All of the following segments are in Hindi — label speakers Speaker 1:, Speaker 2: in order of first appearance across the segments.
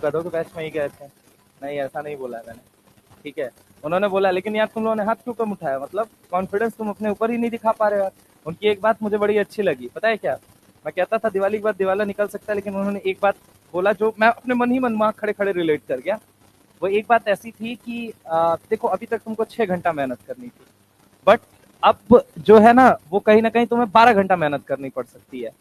Speaker 1: गधों के बैच में ही गए थे। नहीं, ऐसा नहीं बोला है मैंने, ठीक है। उन्होंने बोला लेकिन यार तुम लोगों ने हाथ क्यों कम उठाया, मतलब कॉन्फिडेंस तुम अपने ऊपर ही नहीं दिखा पा रहे हो यार। उनकी एक बात मुझे बड़ी अच्छी लगी, पता है क्या? मैं कहता था दिवाली के बाद दिवाला निकल सकता है, लेकिन उन्होंने एक बात बोला जो मैं अपने मन ही मन वहाँ खड़े-खड़े रिलेट कर गया। वो एक बात ऐसी थी कि देखो अभी तक तुमको 6 घंटा मेहनत करनी थी, बट अब जो है ना वो कहीं न कहीं तुम्हें 12 घंटा मेहनत करनी पड़ सकती है।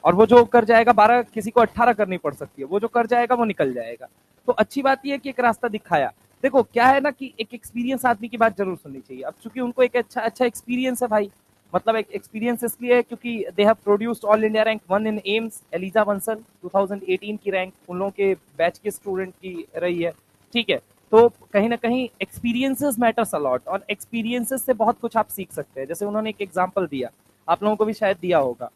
Speaker 1: और वो जो कर जाएगा 12, किसी को 18 करनी पड़ सकती है, वो जो कर जाएगा वो निकल जाएगा। तो अच्छी बात ये है कि एक रास्ता दिखाया। देखो क्या है ना कि एक एक्सपीरियंस आदमी की बात जरूर सुननी चाहिए। अब चूंकि उनको एक अच्छा अच्छा एक्सपीरियंस है भाई, मतलब एक एक्सपीरियंस इसलिए है क्योंकि they have produced all India rank 1 in AIIMS. Eliza Bansal 2018 की रैंक उन लोगों के बैच के स्टूडेंट की रही है, ठीक है। तो कहीं ना कहीं एक्सपीरियंसेस मैटर्स अलॉट, और एक्सपीरियंसेस से बहुत कुछ आप सीख सकते हैं। जैसे उन्होंने एक एग्जांपल दिया, आप लोगों को भी शायद दिया होगा,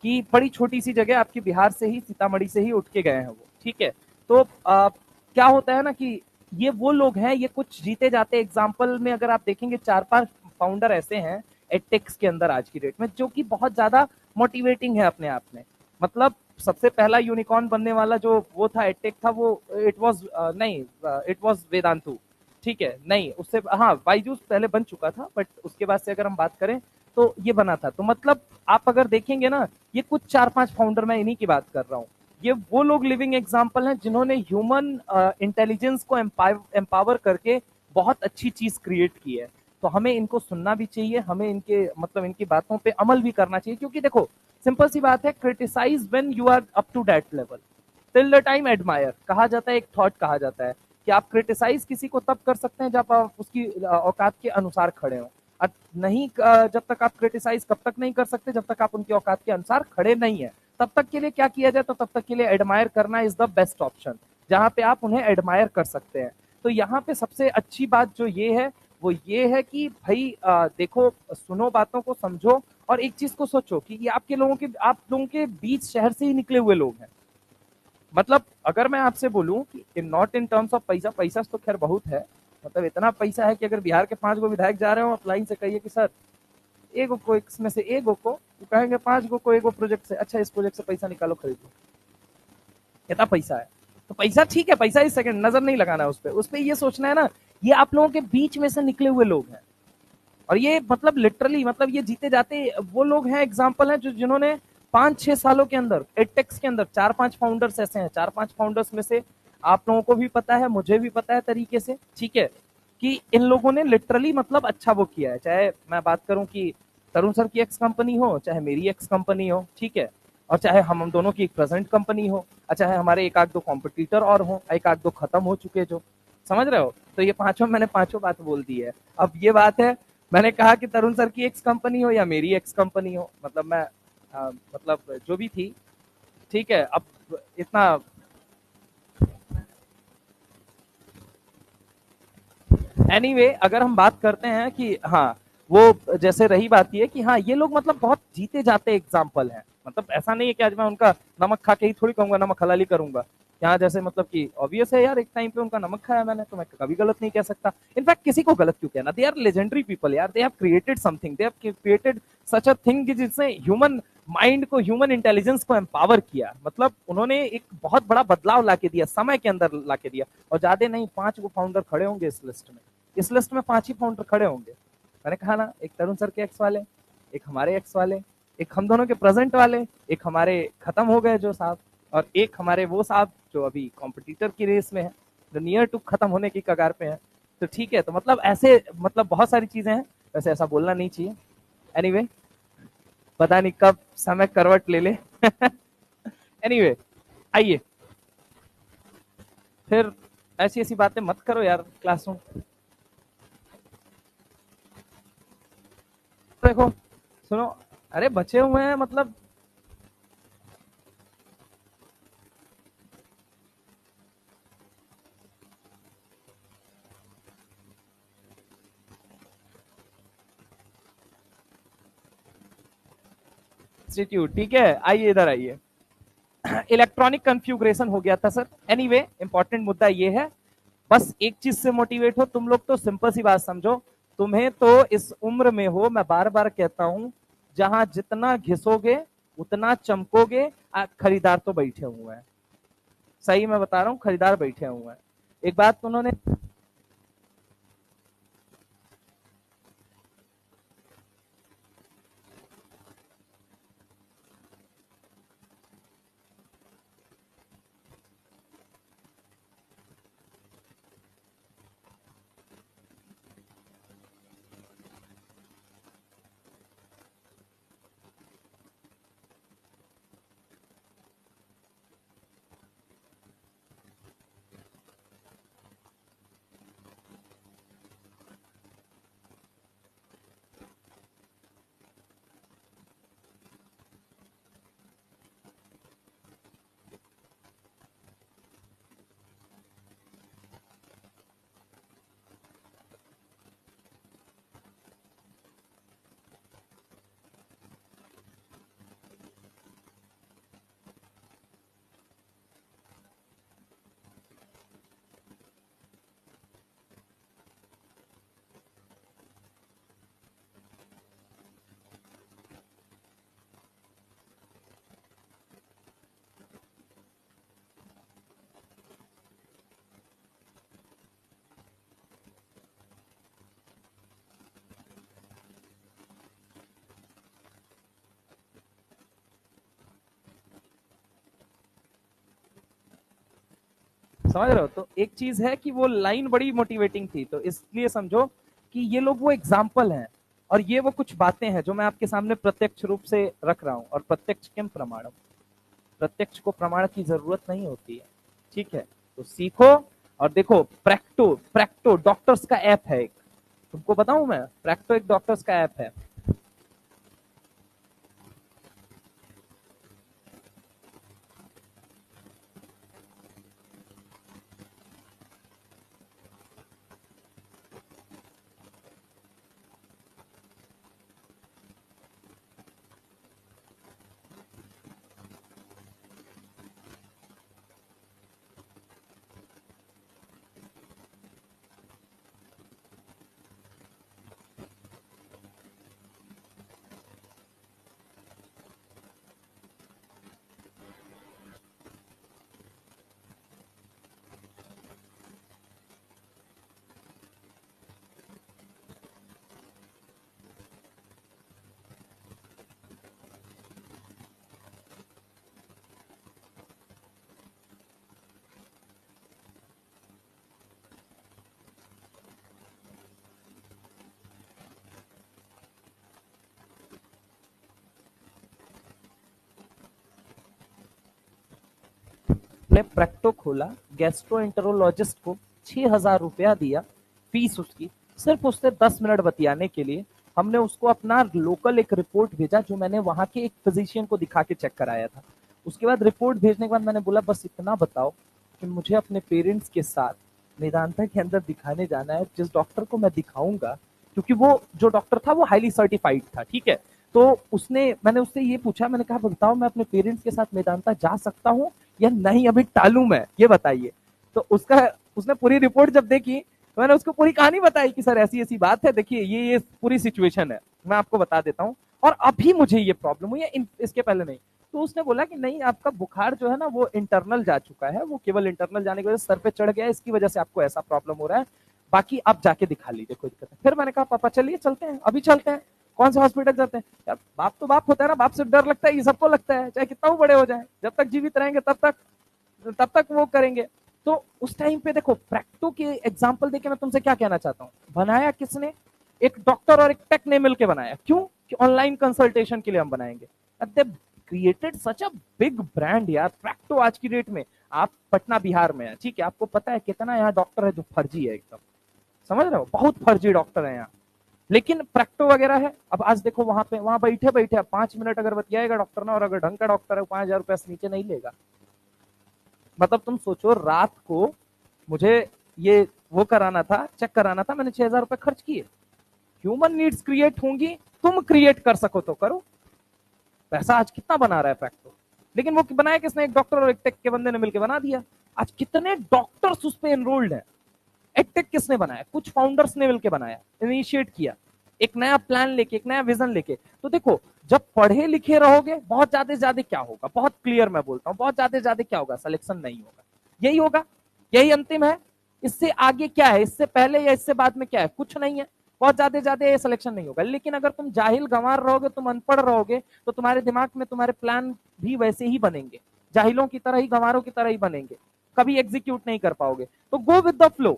Speaker 1: कि बड़ी छोटी सी जगह आपकी बिहार से ही, सीतामढ़ी से ही उठ के गए हैं वो, ठीक है। तो क्या होता है ना कि ये वो लोग हैं, ये कुछ जीते जाते एग्जाम्पल में अगर आप देखेंगे 4-5 फाउंडर ऐसे हैं एडटेक्स के अंदर आज की डेट में, जो कि बहुत ज्यादा मोटिवेटिंग है अपने आप में। मतलब सबसे पहला यूनिकॉर्न बनने वाला जो वो था एडटेक था, वो इट वाज नहीं, इट वाज वेदांतु, ठीक है। नहीं उससे, हाँ बाईजूस पहले बन चुका था, बट उसके बाद से अगर हम बात करें तो ये बना था। तो मतलब आप अगर देखेंगे ना, ये कुछ 4-5 फाउंडर, मैं इन्हीं की बात कर रहा हूँ। ये वो लोग लिविंग एग्जाम्पल हैं जिन्होंने ह्यूमन इंटेलिजेंस को एम्पावर करके बहुत अच्छी चीज क्रिएट की है। तो हमें इनको सुनना भी चाहिए, हमें इनके मतलब इनकी बातों पे अमल भी करना चाहिए, क्योंकि देखो सिंपल सी बात है, criticise when you are up to that level, till the time admire कहा जाता है, एक थॉट कहा जाता है कि आप क्रिटिसाइज किसी को तब कर सकते हैं जब आप उसकी औकात के अनुसार खड़े हो। नहीं, जब तक आप क्रिटिसाइज कब तक नहीं कर सकते, जब तक आप उनकी औकात के अनुसार खड़े नहीं है। तब तक के लिए क्या किया जाए, तो तब तक के लिए एडमायर करना इज द बेस्ट ऑप्शन, जहां पे आप उन्हें एडमायर कर सकते हैं। तो यहाँ पे सबसे अच्छी बात जो ये है, वो ये है कि भाई देखो, सुनो बातों को, समझो, और एक चीज को सोचो कि ये आप लोगों के बीच शहर से ही निकले हुए लोग हैं। मतलब अगर मैं आपसे बोलूं कि नॉट इन टर्म्स ऑफ पैसा, पैसा तो खैर बहुत है, मतलब इतना पैसा है कि अगर बिहार के 5 गो विधायक जा रहे हो, आप लाइन से कहिए कि सर एगो को, इसमें से एगो को, तो कहेंगे 5 गो को एगो प्रोजेक्ट से, अच्छा इस प्रोजेक्ट से पैसा निकालो, खरीद लो। कितना पैसा है? तो पैसा ठीक है, पैसा इस सेकंड नजर नहीं लगाना है उस पे ये सोचना है ना, ये आप लोगों के बीच में से निकले हुए लोग हैं। और ये मतलब लिटरली, मतलब ये जीते जाते वो लोग हैं, एग्जाम्पल हैं जो जिन्होंने 5-6 सालों के अंदर एडटेक्स के अंदर 4-5 फाउंडर्स ऐसे हैं, 4-5 फाउंडर्स में से आप लोगों को भी पता है, मुझे भी पता है तरीके से, ठीक है, कि इन लोगों ने लिटरली मतलब अच्छा वो किया है। चाहे मैं बात करूं कि तरुण सर की एक्स कंपनी हो, चाहे मेरी एक्स कंपनी हो, ठीक है, और चाहे हम दोनों की एक प्रेजेंट कंपनी हो, और चाहे हमारे एक आध दो कॉम्पिटिटर और हो, एक आध दो खत्म हो चुके जो, समझ रहे हो? तो ये पांचों, मैंने पांचों बात बोल दी है। अब ये बात है, मैंने कहा कि तरुण सर की एक्स कंपनी हो या मेरी एक्स कंपनी हो, मतलब मैं मतलब जो भी थी, ठीक है। अब इतना एनीवे अगर हम बात करते हैं कि हाँ, वो जैसे रही बात ये कि हाँ ये लोग मतलब बहुत जीते जाते एग्जाम्पल हैं। मतलब ऐसा नहीं है कि आज मैं उनका नमक खा के ही थोड़ी कहूंगा नमक हलाली करूंगा। यहाँ जैसे मतलब कि ऑब्वियस है यार, एक टाइम पे उनका नमक खाया मैंने, तो मैं कभी गलत नहीं कह सकता। इनफैक्ट किसी को गलत क्यों कहना, दे आर लेजेंडरी पीपल यार, they have created something, they have created such a thing जिसने ह्यूमन माइंड को, ह्यूमन इंटेलिजेंस को एम्पावर किया। मतलब उन्होंने एक बहुत बड़ा बदलाव लाके दिया, समय के अंदर लाके दिया। और ज्यादा नहीं, 5 गो फाउंडर खड़े होंगे इस लिस्ट में, इस लिस्ट में 5 ही फाउंडर खड़े होंगे। मैंने कहा ना, एक तरुण सर के एक्स वाले, एक हमारे एक्स वाले, एक हम दोनों के प्रेजेंट वाले, एक हमारे खत्म हो गए जो साहब, और एक हमारे वो साहब जो अभी कॉम्पिटिटर की रेस में है, जो नियर टू खत्म होने की कगार पे है। तो ठीक है, तो मतलब ऐसे मतलब बहुत सारी चीजें हैं। वैसे ऐसा बोलना नहीं चाहिए। एनीवे anyway, पता नहीं कब समय करवट ले ले। एनीवे आइए, फिर ऐसी ऐसी बातें मत करो यार क्लासरूम। देखो, सुनो, अरे बचे हुए हैं मतलब, इंस्टीट्यूट, ठीक है, आइए इधर आइए। इलेक्ट्रॉनिक कन्फ्यूग्रेशन हो गया था सर। एनीवे इंपॉर्टेंट मुद्दा ये है, बस एक चीज से मोटिवेट हो तुम लोग, तो सिंपल सी बात समझो, तुम्हें तो इस उम्र में हो, मैं बार बार कहता हूं, जहां जितना घिसोगे उतना चमकोगे, खरीदार तो बैठे हुए हैं। सही मैं बता रहा हूँ, खरीदार बैठे हुए हैं। एक बात उन्होंने समझ रहे हो, तो एक चीज है कि वो लाइन बड़ी मोटिवेटिंग थी, तो इसलिए समझो कि ये लोग वो एग्जाम्पल हैं, और ये वो कुछ बातें हैं जो मैं आपके सामने प्रत्यक्ष रूप से रख रहा हूं। और प्रत्यक्ष किम प्रमाणम, प्रत्यक्ष को प्रमाण की जरूरत नहीं होती है, ठीक है। तो सीखो और देखो। प्रैक्टो, प्रैक्टो डॉक्टर्स का ऐप है एक, तुमको बताऊं मैं, प्रैक्टो एक डॉक्टर्स का ऐप है। ने प्रैक्टो खोला, गैस्ट्रोएंटरोलॉजिस्ट को 6,000 रुपया दिया फीस उसकी, सिर्फ उससे 10 मिनट बतियाने के लिए। हमने उसको अपना लोकल एक रिपोर्ट भेजा जो मैंने वहां के एक फिजिशियन को दिखा के चेक कराया था। उसके बाद रिपोर्ट भेजने के बाद मैंने बोला बस इतना बताओ कि मुझे अपने पेरेंट्स के साथ मेदांता के अंदर दिखाने जाना है, जिस डॉक्टर को मैं दिखाऊंगा, क्योंकि वो जो डॉक्टर था वो हाईली सर्टिफाइड था, ठीक है। तो मैंने उससे ये पूछा, मैंने कहा बताओ मैं अपने पेरेंट्स के साथ मेदांता जा सकता हूँ या नहीं, अभी टालू मैं, ये बताइए। तो उसने पूरी रिपोर्ट जब देखी तो मैंने उसको पूरी कहानी बताई कि सर ऐसी ऐसी बात है, देखिए ये पूरी सिचुएशन है, मैं आपको बता देता हूँ, और अभी मुझे ये प्रॉब्लम हुई है, इसके पहले नहीं। तो उसने बोला कि नहीं, आपका बुखार जो है ना वो इंटरनल जा चुका है, वो केवल इंटरनल जाने की वजह से सर पे चढ़ गया है, इसकी वजह से आपको ऐसा प्रॉब्लम हो रहा है, बाकी आप जाके दिखा लीजिए, कोई दिक्कत नहीं। फिर मैंने कहा पापा चलिए चलते हैं, अभी चलते हैं। कौन से हॉस्पिटल जाते हैं यार, बाप तो बाप होता है ना, बाप से डर लगता है, ये सबको लगता है, चाहे कितना वो बड़े हो जाए, जब तक जीवित रहेंगे तब तक वो करेंगे। तो उस टाइम पे देखो, प्रैक्टो के एग्जांपल देके मैं तुमसे क्या कहना चाहता हूँ, बनाया किसने, एक डॉक्टर और एक टेक ने मिलकर बनाया। क्यों? कि ऑनलाइन कंसल्टेशन के लिए हम बनाएंगे। They created such a big brand यार। प्रैक्टो आज की डेट में, आप पटना बिहार में है, ठीक है, आपको पता है कितना यहाँ डॉक्टर है जो फर्जी है एकदम, समझ रहे हो, बहुत फर्जी डॉक्टर है यहाँ। लेकिन प्रैक्टो वगैरह है। अब आज देखो वहां बैठे बैठे 5 मिनट अगर बतियाएगा डॉक्टर ना, और अगर ढंग का डॉक्टर है 5,000 रुपया से नीचे नहीं लेगा। मतलब तुम सोचो, रात को मुझे ये वो कराना था, चेक कराना था, मैंने 6,000 रुपए खर्च किए। ह्यूमन नीड्स क्रिएट होंगी, तुम क्रिएट कर सको तो करो। पैसा आज कितना बना रहा है प्रैक्टो, लेकिन वो बनाया किसने, एक डॉक्टर और एक टेक के बंदे ने मिलकर बना दिया। आज कितने डॉक्टर्स उस पर एनरोल्ड है। एडटेक किसने बनाया, कुछ फाउंडर्स ने मिलकर बनाया, इनिशिएट किया, एक नया प्लान लेके, एक नया विजन लेके। तो देखो, जब पढ़े लिखे रहोगे बहुत ज्यादा क्या होगा, बहुत क्लियर मैं बोलता हूँ, बहुत ज्यादा क्या होगा, सिलेक्शन नहीं होगा।
Speaker 2: यही होगा, यही अंतिम है। इससे आगे क्या है, इससे पहले या इससे बाद में क्या है, कुछ नहीं है। बहुत ज्यादा ज्यादा ये सिलेक्शन नहीं होगा। लेकिन अगर तुम जाहिल गंवार रहोगे, तुम अनपढ़ रहोगे, तो तुम्हारे दिमाग में तुम्हारे प्लान भी वैसे ही बनेंगे, जाहिलों की तरह ही, गंवारों की तरह ही बनेंगे, कभी एग्जीक्यूट नहीं कर पाओगे। तो go with the flow,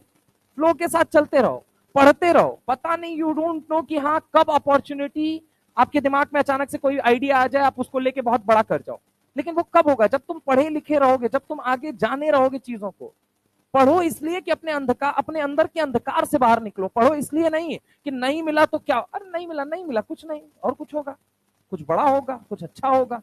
Speaker 2: flow के साथ चलते रहो, पढ़ते रहो। पता नहीं, यू डोंट नो कि हाँ कब अपॉर्चुनिटी आपके दिमाग में अचानक से कोई आइडिया आ जाए, आप उसको लेके बहुत बड़ा कर जाओ। लेकिन वो कब होगा, जब तुम पढ़े लिखे रहोगे, जब तुम आगे जाने रहोगे चीजों को। पढ़ो इसलिए कि अपने अंधकार, अपने अंदर के अंधकार से बाहर निकलो। पढ़ो इसलिए नहीं कि नहीं मिला तो क्या, अरे नहीं मिला, नहीं मिला, कुछ नहीं, और कुछ होगा, कुछ बड़ा होगा, कुछ अच्छा होगा।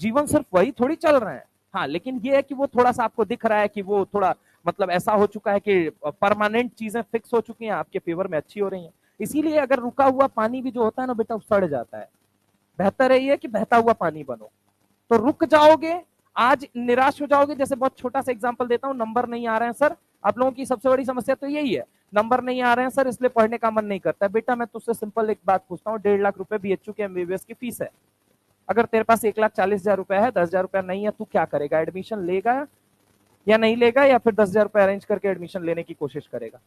Speaker 2: जीवन सिर्फ वही थोड़ी चल रहा है। हाँ, लेकिन ये है कि वो थोड़ा सा आपको दिख रहा है कि वो थोड़ा मतलब ऐसा हो चुका है कि परमानेंट चीजें फिक्स हो चुकी हैं, आपके फेवर में अच्छी हो रही हैं। इसीलिए अगर रुका हुआ पानी भी जो होता है ना बेटा, सड़ जाता है। बेहतर है ये कि बहता हुआ पानी बनो। तो रुक जाओगे, आज निराश हो जाओगे। जैसे बहुत छोटा सा एग्जांपल देता हूं, नंबर नहीं आ रहे हैं सर, आप लोगों की सबसे बड़ी समस्या तो यही है, नंबर नहीं आ रहे हैं सर इसलिए पढ़ने का मन नहीं करता है। बेटा मैं तुझसे सिंपल एक बात पूछता हूँ, 1.5 लाख रुपए बीएचयू के एमबीबीएस की फीस है। अगर तेरे पास 1,40,000 रुपए है, 10,000 रुपया नहीं है, तू क्या करेगा, एडमिशन लेगा या नहीं लेगा, या फिर 10,000 रुपए अरेंज करके एडमिशन लेने की कोशिश करेगा?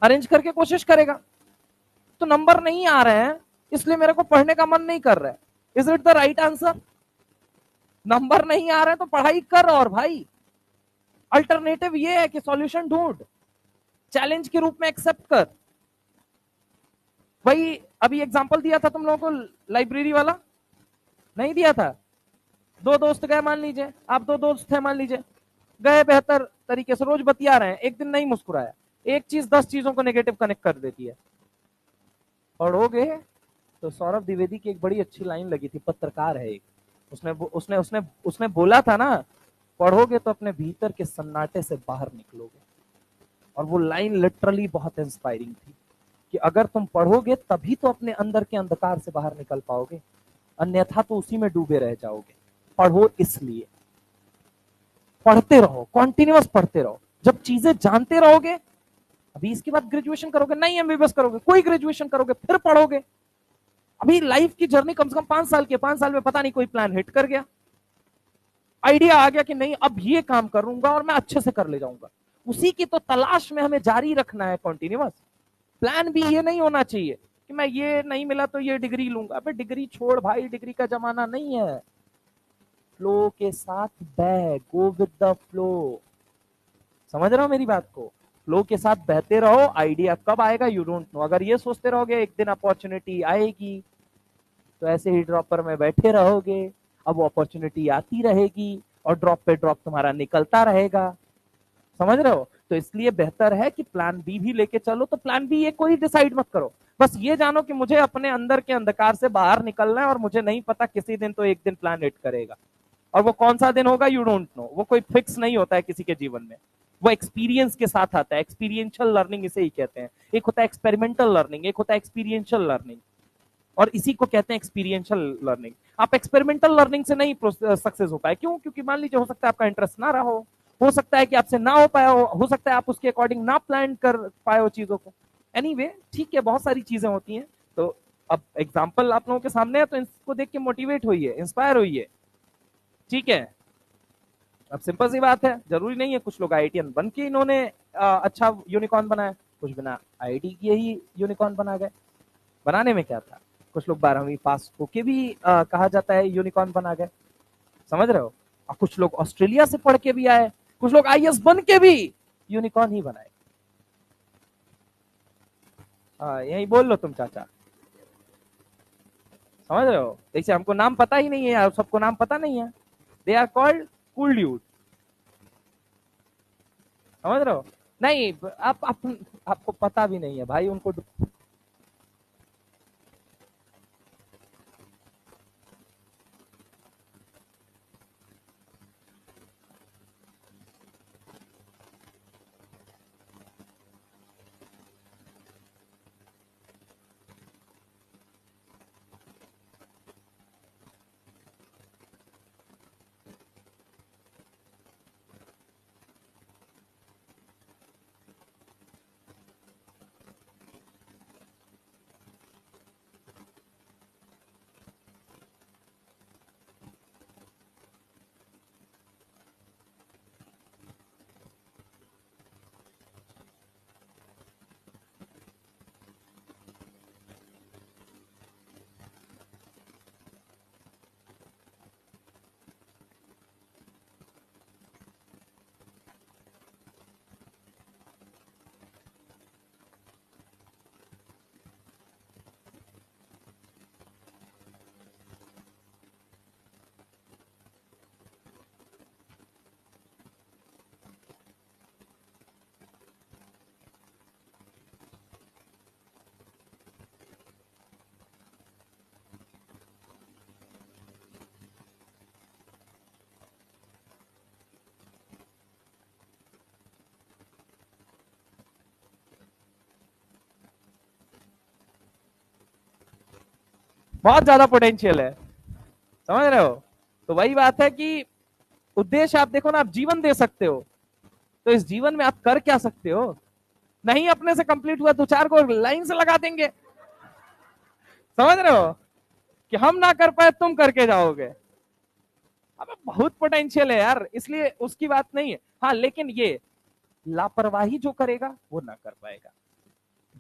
Speaker 2: अरेंज करके कोशिश करेगा। तो नंबर नहीं आ रहे हैं इसलिए मेरे को पढ़ने का मन नहीं कर रहा है, is it the right answer? Number नहीं आ रहे हैं तो पढ़ाई कर, और भाई अल्टरनेटिव ये है कि सॉल्यूशन ढूंढ, चैलेंज के रूप में एक्सेप्ट कर। वही अभी एग्जांपल दिया था तुम लोगों को लाइब्रेरी वाला, नहीं दिया था? दो दोस्त गए, मान लीजिए आप दो दोस्त थे, मान लीजिए गए, बेहतर तरीके से रोज बतिया रहे हैं, एक दिन नहीं मुस्कुराया। एक चीज 10 चीजों को नेगेटिव कनेक्ट कर देती है। पढ़ोगे तो सौरभ द्विवेदी की एक बड़ी अच्छी लाइन लगी थी, पत्रकार है एक, उसने उसने उसने उसने बोला था ना, पढ़ोगे तो अपने भीतर के सन्नाटे से बाहर निकलोगे। और वो लाइन लिटरली बहुत इंस्पायरिंग थी कि अगर तुम पढ़ोगे तभी तो अपने अंदर के अंधकार से बाहर निकल पाओगे, अन्यथा तो उसी में डूबे रह जाओगे। पढ़ो इसलिए, पढ़ते रहो, कॉन्टिन्यूअस पढ़ते रहो। जब चीजें जानते रहोगे, अभी इसके बाद ग्रेजुएशन करोगे, नहीं एमबीबीएस करोगे, कोई ग्रेजुएशन करोगे, फिर पढ़ोगे। अभी लाइफ की जर्नी कम से कम 5 साल की, 5 साल में पता नहीं कोई प्लान हिट कर गया, आइडिया आ गया कि नहीं अब ये काम करूंगा और मैं अच्छे से कर ले जाऊंगा। उसी की तो तलाश में हमें जारी रखना है कॉन्टिन्यूअस। प्लान भी ये नहीं होना चाहिए कि मैं ये नहीं मिला तो ये डिग्री लूंगा। अबे डिग्री छोड़ भाई, डिग्री का जमाना नहीं है। फ्लो के साथ बह, गो विद द फ्लो। समझ रहे हो मेरी बात को? फ्लो के साथ बहते रहो, आइडिया कब आएगा यू डोंट नो। अगर ये सोचते रहोगे एक दिन अपॉर्चुनिटी आएगी, तो ऐसे ही ड्रॉपर में बैठे रहोगे। अब वो अपॉर्चुनिटी आती रहेगी और ड्रॉप पे ड्रॉप तुम्हारा निकलता रहेगा। समझ रहे हो? तो इसलिए बेहतर है कि प्लान बी भी लेके चलो। तो प्लान बी ये कोई डिसाइड मत करो, बस ये जानो कि मुझे अपने अंदर के अंधकार से बाहर निकलना है, और मुझे नहीं पता किसी दिन तो एक दिन प्लान हिट करेगा। और वो कौन सा दिन होगा यू डोंट नो, वो कोई फिक्स नहीं होता है किसी के जीवन में। वो एक्सपीरियंस के साथ आता है, एक्सपीरियंशियल लर्निंग इसे ही कहते हैं। एक होता है एक्सपेरिमेंटल लर्निंग, एक होता है एक्सपीरियंशियल लर्निंग, और इसी को कहते हैं एक्सपीरियंशियल लर्निंग। आप एक्सपेरिमेंटल लर्निंग से नहीं सक्सेस हो पाए, क्यों? क्योंकि मान लीजिए हो सकता है आपका इंटरेस्ट ना रहा हो सकता है कि आपसे ना हो पाया हो सकता है आप उसके अकॉर्डिंग ना प्लान कर पाए हो चीजों को। एनीवे, ठीक है, बहुत सारी चीजें होती हैं। तो अब एग्जाम्पल आप लोगों के सामने है, तो इसको देख के मोटिवेट होइए, इंस्पायर होइए, ठीक है? अब सिंपल सी बात है, जरूरी नहीं है कुछ लोग आईआईटीएन बन के इन्होंने अच्छा यूनिकॉर्न बनाया, कुछ बिना आईआईटी के ही यूनिकॉर्न बना गए। बनाने में क्या था? कुछ लोग 12वीं पास होके भी कहा जाता है यूनिकॉर्न बना गए। समझ रहे हो? और कुछ लोग ऑस्ट्रेलिया से पढ़ के भी आए, कुछ लोग आईएएस बन के भी यूनिकॉर्न ही बनाए। यही बोल लो तुम चाचा। समझ रहे हो? जैसे हमको नाम पता ही नहीं है यार, सबको नाम पता नहीं है, they are called cool dude. समझ रहे हो? नहीं, आपको पता भी नहीं है भाई उनको। बहुत ज्यादा पोटेंशियल है, समझ रहे हो। तो वही बात है कि उद्देश्य आप देखो ना, आप जीवन दे सकते हो, तो इस जीवन में आप कर क्या सकते हो। नहीं अपने से कंप्लीट हुआ, दो चार को लाइन से लगा देंगे, समझ रहे हो, कि हम ना कर पाए तुम करके जाओगे। अब बहुत पोटेंशियल है यार, इसलिए उसकी बात नहीं है। हाँ लेकिन ये लापरवाही जो करेगा वो ना कर पाएगा,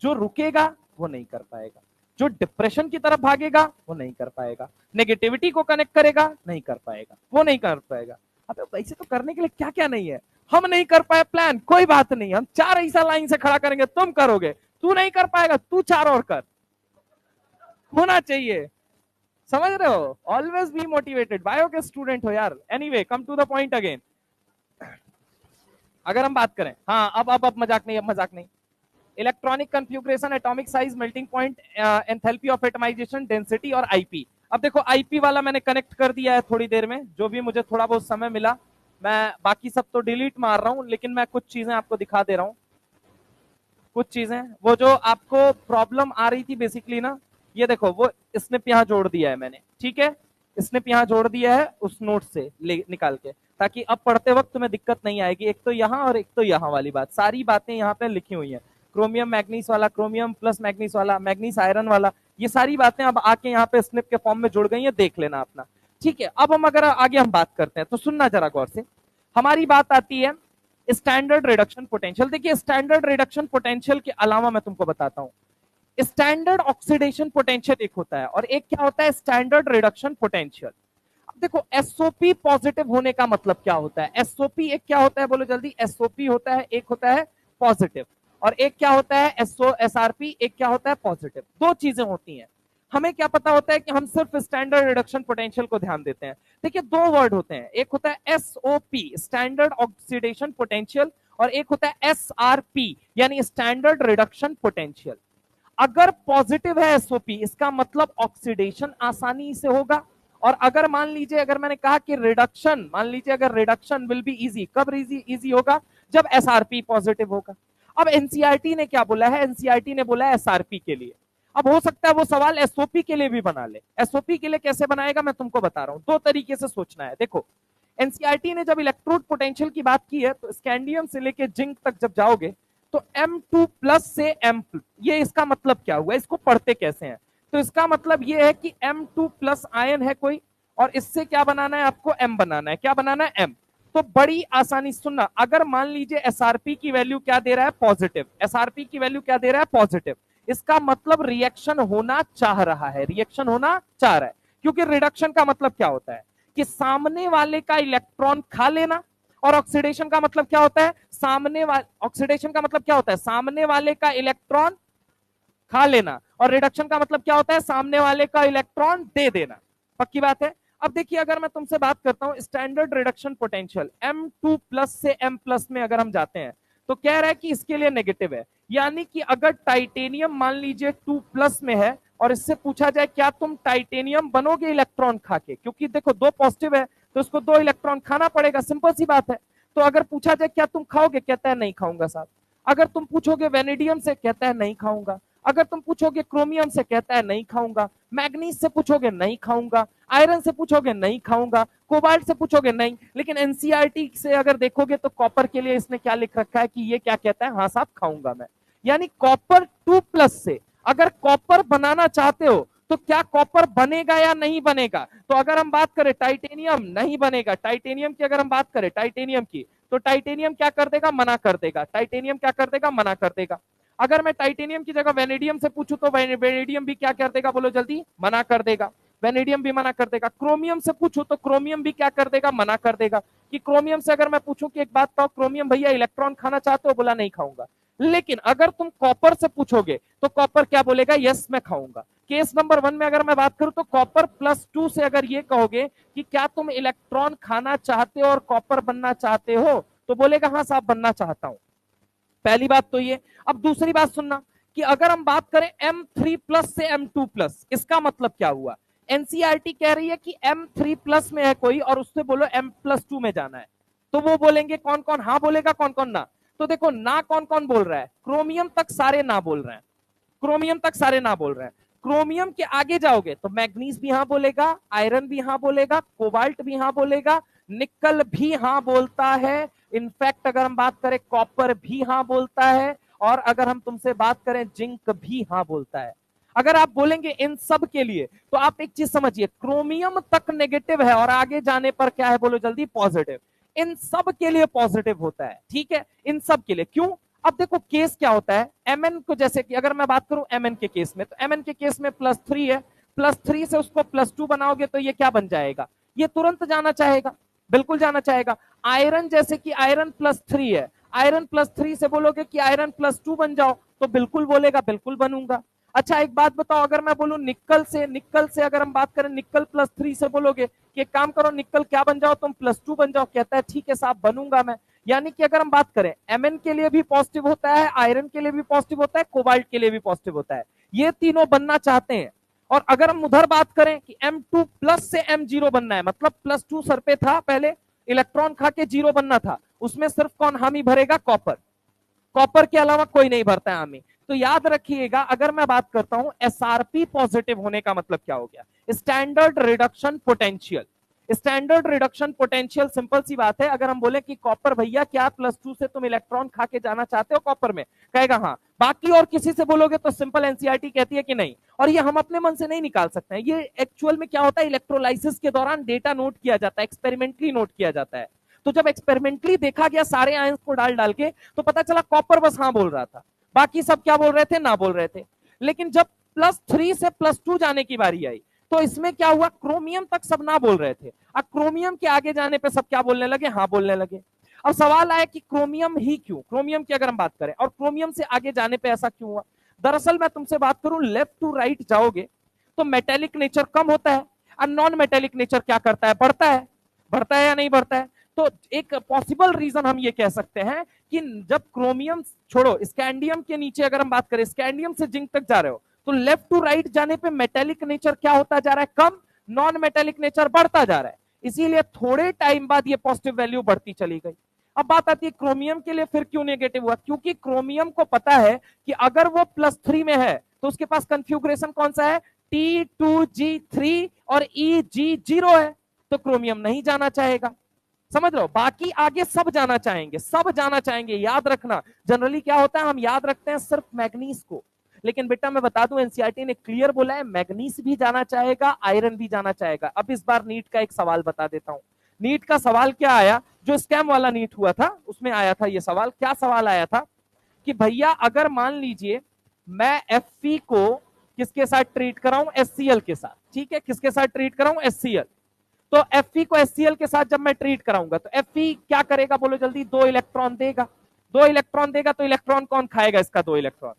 Speaker 2: जो रुकेगा वो नहीं कर पाएगा, जो डिप्रेशन की तरफ भागेगा वो नहीं कर पाएगा, नेगेटिविटी को कनेक्ट करेगा नहीं कर पाएगा, वो नहीं कर पाएगा। अब वैसे तो करने के लिए क्या क्या नहीं है। हम नहीं कर पाए प्लान, कोई बात नहीं, हम चार ऐसा लाइन से खड़ा करेंगे, तुम करोगे, तू नहीं कर पाएगा, तू चार और कर, होना चाहिए, समझ रहे हो। ऑलवेज बी मोटिवेटेड, बायो के स्टूडेंट हो यार। Anyway come to the point again. अगर हम बात करें, हाँ अब मजाक नहीं, अब मजाक नहीं। Electronic configuration, atomic size, melting point, enthalpy of atomisation, density और आईपी। अब देखो आईपी वाला मैंने कनेक्ट कर दिया है थोड़ी देर में, जो भी मुझे थोड़ा बहुत समय मिला। मैं बाकी सब तो डिलीट मार रहा हूं, लेकिन मैं कुछ चीजें आपको दिखा दे रहा हूं। कुछ चीजें वो जो आपको प्रॉब्लम आ रही थी बेसिकली ना, ये देखो वो स्निप यहाँ जोड़ दिया है मैंने, ठीक है, स्निप यहाँ जोड़ दिया है उस नोट से निकाल के, ताकि अब पढ़ते वक्त तुम्हें दिक्कत नहीं आएगी। एक तो यहाँ और एक तो यहाँ वाली बात, सारी बातें यहाँ पे लिखी हुई हैं। क्रोमियम मैग्नीस वाला, क्रोमियम प्लस मैग्नीस वाला, मैग्नीस आयरन वाला, ये सारी बातें अब आके यहाँ पे स्निप के फॉर्म में जुड़ गई है, देख लेना अपना, ठीक है। अब हम अगर आगे हम बात करते हैं तो सुनना जरा गौर से। हमारी बात आती है स्टैंडर्ड रिडक्शन पोटेंशियल। देखिए स्टैंडर्ड रिडक्शन पोटेंशियल के अलावा मैं तुमको बताता हूं, स्टैंडर्ड ऑक्सीडेशन पोटेंशियल एक होता है और एक क्या होता है स्टैंडर्ड रिडक्शन पोटेंशियल। अब देखो एसओपी पॉजिटिव होने का मतलब क्या होता है। एसओपी एक क्या होता है, बोलो जल्दी। एसओपी होता है, एक होता है पॉजिटिव और एक क्या होता है एसआरपी, एक क्या होता है पॉजिटिव। दो चीजें होती हैं। हमें क्या पता होता है कि हम सिर्फ स्टैंडर्ड रिडक्शन पोटेंशियल को ध्यान देते हैं। देखिए दो वर्ड होते हैं, एक होता है एसओपी स्टैंडर्ड ऑक्सीडेशन पोटेंशियल और एक होता है एसआरपी यानी स्टैंडर्ड रिडक्शन पोटेंशियल। अगर पॉजिटिव है एसओपी इसका मतलब ऑक्सीडेशन आसानी से होगा, और अगर मान लीजिए अगर मैंने कहा कि रिडक्शन, मान लीजिए अगर रिडक्शन विल बी इजी, कब इजी होगा, जब एसआरपी पॉजिटिव होगा। अब एनसीईआरटी ने क्या बोला है, एनसीईआरटी ने बोला है एसआरपी के लिए। अब हो सकता है वो सवाल एसओपी के लिए भी बना ले। एसओपी के लिए कैसे बनाएगा मैं तुमको बता रहा हूं, दो तरीके से सोचना है। देखो एनसीईआरटी ने जब इलेक्ट्रोड पोटेंशियल की बात की है तो स्कैंडियम से लेके जिंक तक जब जाओगे तो M2 प्लस से M, ये इसका मतलब क्या हुआ, इसको पढ़ते कैसे हैं। तो इसका मतलब ये है कि M2 प्लस आयन है कोई और इससे क्या बनाना है आपको, M बनाना है। क्या बनाना है, M। तो बड़ी आसानी सुनना, अगर मान लीजिए एसआरपी की वैल्यू क्या दे रहा है, पॉजिटिव, एसआरपी की वैल्यू क्या दे रहा है, पॉजिटिव, इसका मतलब रिएक्शन होना चाह रहा है, रिएक्शन होना चाह रहा है। क्योंकि रिडक्शन का मतलब क्या होता है कि सामने वाले का इलेक्ट्रॉन खा लेना, और ऑक्सीडेशन का मतलब क्या होता है, ऑक्सीडेशन का मतलब क्या होता है, सामने वाले का इलेक्ट्रॉन खा लेना, और रिडक्शन का मतलब क्या होता है, सामने वाले का इलेक्ट्रॉन दे देना। पक्की बात है। अब देखिए अगर मैं तुमसे बात करता हूं standard reduction potential M2 plus से M प्लस में अगर हम जाते हैं तो कह रहा है कि इसके लिए नेगेटिव है, यानी कि अगर टाइटेनियम मान लीजिए 2 प्लस में है और इससे पूछा जाए क्या तुम टाइटेनियम बनोगे इलेक्ट्रॉन खा के, क्योंकि देखो दो पॉजिटिव है तो उसको दो इलेक्ट्रॉन खाना पड़ेगा, सिंपल सी बात है। तो अगर पूछा जाए क्या तुम खाओगे, कहता है नहीं खाऊंगा साहब। अगर तुम पूछोगे वेनेडियम से, कहता है नहीं खाऊंगा। अगर तुम पूछोगे क्रोमियम से, कहता है नहीं खाऊंगा। मैग्नीज से पूछोगे नहीं खाऊंगा। आयरन से पूछोगे नहीं खाऊंगा। कोबाल्ट से पूछोगे नहीं। लेकिन एनसीईआरटी से अगर देखोगे तो कॉपर के लिए इसने क्या लिख रखा है कि ये क्या कहता है, हाँ साहब खाऊंगा मैं। यानी कॉपर 2 प्लस से अगर कॉपर बनाना चाहते हो तो क्या कॉपर बनेगा या नहीं बनेगा। तो अगर हम बात करें टाइटेनियम नहीं बनेगा, टाइटेनियम की अगर हम बात करें टाइटेनियम की, तो टाइटेनियम क्या कर देगा, मना कर देगा। टाइटेनियम क्या कर देगा, मना कर देगा। अगर मैं टाइटेनियम की जगह वेनेडियम से पूछूं तो वेनेडियम भी क्या कर देगा, बोलो जल्दी, मना कर देगा। वेनेडियम भी मना कर देगा। क्रोमियम से पूछूं तो क्रोमियम भी क्या कर देगा, मना कर देगा। कि क्रोमियम से अगर मैं पूछूं कि एक बात बताओ क्रोमियम भैया इलेक्ट्रॉन खाना चाहते हो, बोला नहीं खाऊंगा। लेकिन अगर तुम कॉपर से पूछोगे तो कॉपर क्या बोलेगा, यस मैं खाऊंगा। केस नंबर 1 में अगर मैं बात करूं तो कॉपर +2 से अगर ये कहोगे कि क्या तुम इलेक्ट्रॉन खाना चाहते हो और कॉपर बनना चाहते हो, तो बोलेगा हाँ साहब बनना चाहता हूं। पहली बात तो ये। अब दूसरी बात सुनना कि अगर हम बात करें M3 प्लस से M2 प्लस, इसका मतलब क्या हुआ। एनसीईआरटी कह रही है कि M3 प्लस में है कोई और उससे बोलो M+2 में जाना है, तो वो बोलेंगे कौन कौन हाँ बोलेगा, कौन कौन ना। तो देखो ना कौन कौन बोल रहा है, क्रोमियम तक सारे ना बोल रहे हैं, क्रोमियम तक सारे ना बोल रहे हैं। क्रोमियम के आगे जाओगे तो मैग्नीज भी हाँ बोलेगा, आयरन भी हाँ बोलेगा, कोबाल्ट भी हाँ बोलेगा, निकल भी हाँ बोलता है, इनफैक्ट अगर हम बात करें कॉपर भी हाँ बोलता है, और अगर हम तुमसे बात करें जिंक भी हाँ बोलता है। अगर आप बोलेंगे इन सब के लिए तो आप एक चीज समझिए, क्रोमियम तक नेगेटिव है और आगे जाने पर क्या है, बोलो जल्दी, पॉजिटिव। इन सब के लिए पॉजिटिव होता है, ठीक है, इन सब के लिए। क्यों? अब देखो केस क्या होता है, एमएन को, जैसे कि अगर मैं बात करूं एमएन के केस में, तो एमएन के केस में +3 है, +3 से उसको +2 बनाओगे तो ये क्या बन जाएगा, ये तुरंत जाना चाहेगा, बिल्कुल जाना चाहेगा। आयरन, जैसे कि आयरन +3 है, आयरन +3 से बोलोगे कि आयरन +2 बन जाओ तो बिल्कुल बोलेगा, बिल्कुल बनूंगा। अच्छा एक बात बताओ, अगर मैं बोलूं निक्कल से अगर हम बात करें, निक्कल +3 से बोलोगे कि एक काम करो निक्कल क्या बन जाओ तुम, +2 बन जाओ, कहता है ठीक है साहब बनूंगा मैं। यानी कि अगर हम बात करें एमएन के लिए भी पॉजिटिव होता है, आयरन के लिए भी पॉजिटिव होता है, कोबाल्ट के लिए भी पॉजिटिव होता है, ये तीनों बनना चाहते हैं। और अगर हम उधर बात करें कि M2+ से M0 बनना है, मतलब +2 सर पे था पहले, इलेक्ट्रॉन खा के 0 बनना था, उसमें सिर्फ कौन हामी भरेगा, कॉपर, कॉपर के अलावा कोई नहीं भरता है हामी। तो याद रखिएगा, अगर मैं बात करता हूं एसआरपी पॉजिटिव होने का मतलब क्या हो गया, standard reduction potential. Standard reduction potential simple सी बात है, अगर हम बोले कि कॉपर भैया क्या +2 से तुम इलेक्ट्रॉन खा के जाना चाहते हो कॉपर में, कहेगा हाँ। बाकी और किसी से बोलोगे तो सिंपल एनसीईआरटी कहती है कि नहीं, और ये हम अपने मन से नहीं निकाल सकते हैं, ये एक्चुअल में क्या होता है, इलेक्ट्रोलाइसिस के दौरान डेटा नोट किया जाता है, एक्सपेरिमेंटली नोट किया जाता है। तो जब एक्सपेरिमेंटली देखा गया सारे आयंस को डाल डाल के, तो पता चला कॉपर बस हाँ बोल रहा था, बाकी सब क्या बोल रहे थे, ना बोल रहे थे। लेकिन जब +3 से +2 जाने की बारी आई तो इसमें क्या हुआ, क्रोमियम तक सब ना बोल रहे थे, अब क्रोमियम के आगे जाने पे सब क्या बोलने लगे, हाँ बोलने लगे। अब सवाल आया कि क्रोमियम ही क्यों, क्रोमियम की अगर हम बात करें और क्रोमियम से आगे जाने पे ऐसा क्यों हुआ। दरअसल मैं तुमसे बात करूं, लेफ्ट टू राइट जाओगे तो मेटेलिक नेचर कम होता है और नॉन मेटेलिक नेचर क्या करता है, बढ़ता है, बढ़ता है या नहीं बढ़ता है। तो एक पॉसिबल रीजन हम ये कह सकते हैं कि जब क्रोमियम छोड़ो, स्कैंडियम के नीचे अगर हम बात करें, स्कैंडियम से जिंक तक जा रहे हो, तो लेफ्ट टू राइट जाने पे मेटेलिक नेचर क्या होता जा रहा है, कम, नॉन मेटेलिक नेचर बढ़ता जा रहा है, इसीलिए थोड़े टाइम बाद ये पॉजिटिव वैल्यू बढ़ती चली गई। अब बात आती है क्रोमियम के लिए फिर क्यों नेगेटिव हुआ, क्योंकि क्रोमियम को पता है कि अगर वो +3 में है तो उसके पास कंफ्यूग्रेशन कौन सा है, T2G3 और EG0 है, तो क्रोमियम नहीं जाना चाहेगा। समझ लो, बाकी आगे सब जाना चाहेंगे, सब जाना चाहेंगे। याद रखना, जनरली क्या होता है, हम याद रखते हैं सिर्फ मैग्नीज को, लेकिन बेटा मैं बता दूं एनसीईआरटी ने क्लियर बोला है मैग्नीज भी जाना चाहेगा, आयरन भी जाना चाहेगा। अब इस बार नीट का एक सवाल बता देता हूं। नीट का सवाल क्या आया, जो स्कैम वाला नीट हुआ था उसमें आया था ये सवाल। क्या सवाल आया था कि भैया अगर मान लीजिए मैं Fe को किसके साथ ट्रीट कराऊं, HCl के साथ, ठीक है, किसके साथ ट्रीट कराऊं, HCl। तो Fe को HCl के साथ जब मैं ट्रीट कराऊंगा तो Fe क्या करेगा, बोलो जल्दी, 2 इलेक्ट्रॉन देगा, 2 इलेक्ट्रॉन देगा, तो इलेक्ट्रॉन कौन खाएगा इसका, 2 इलेक्ट्रॉन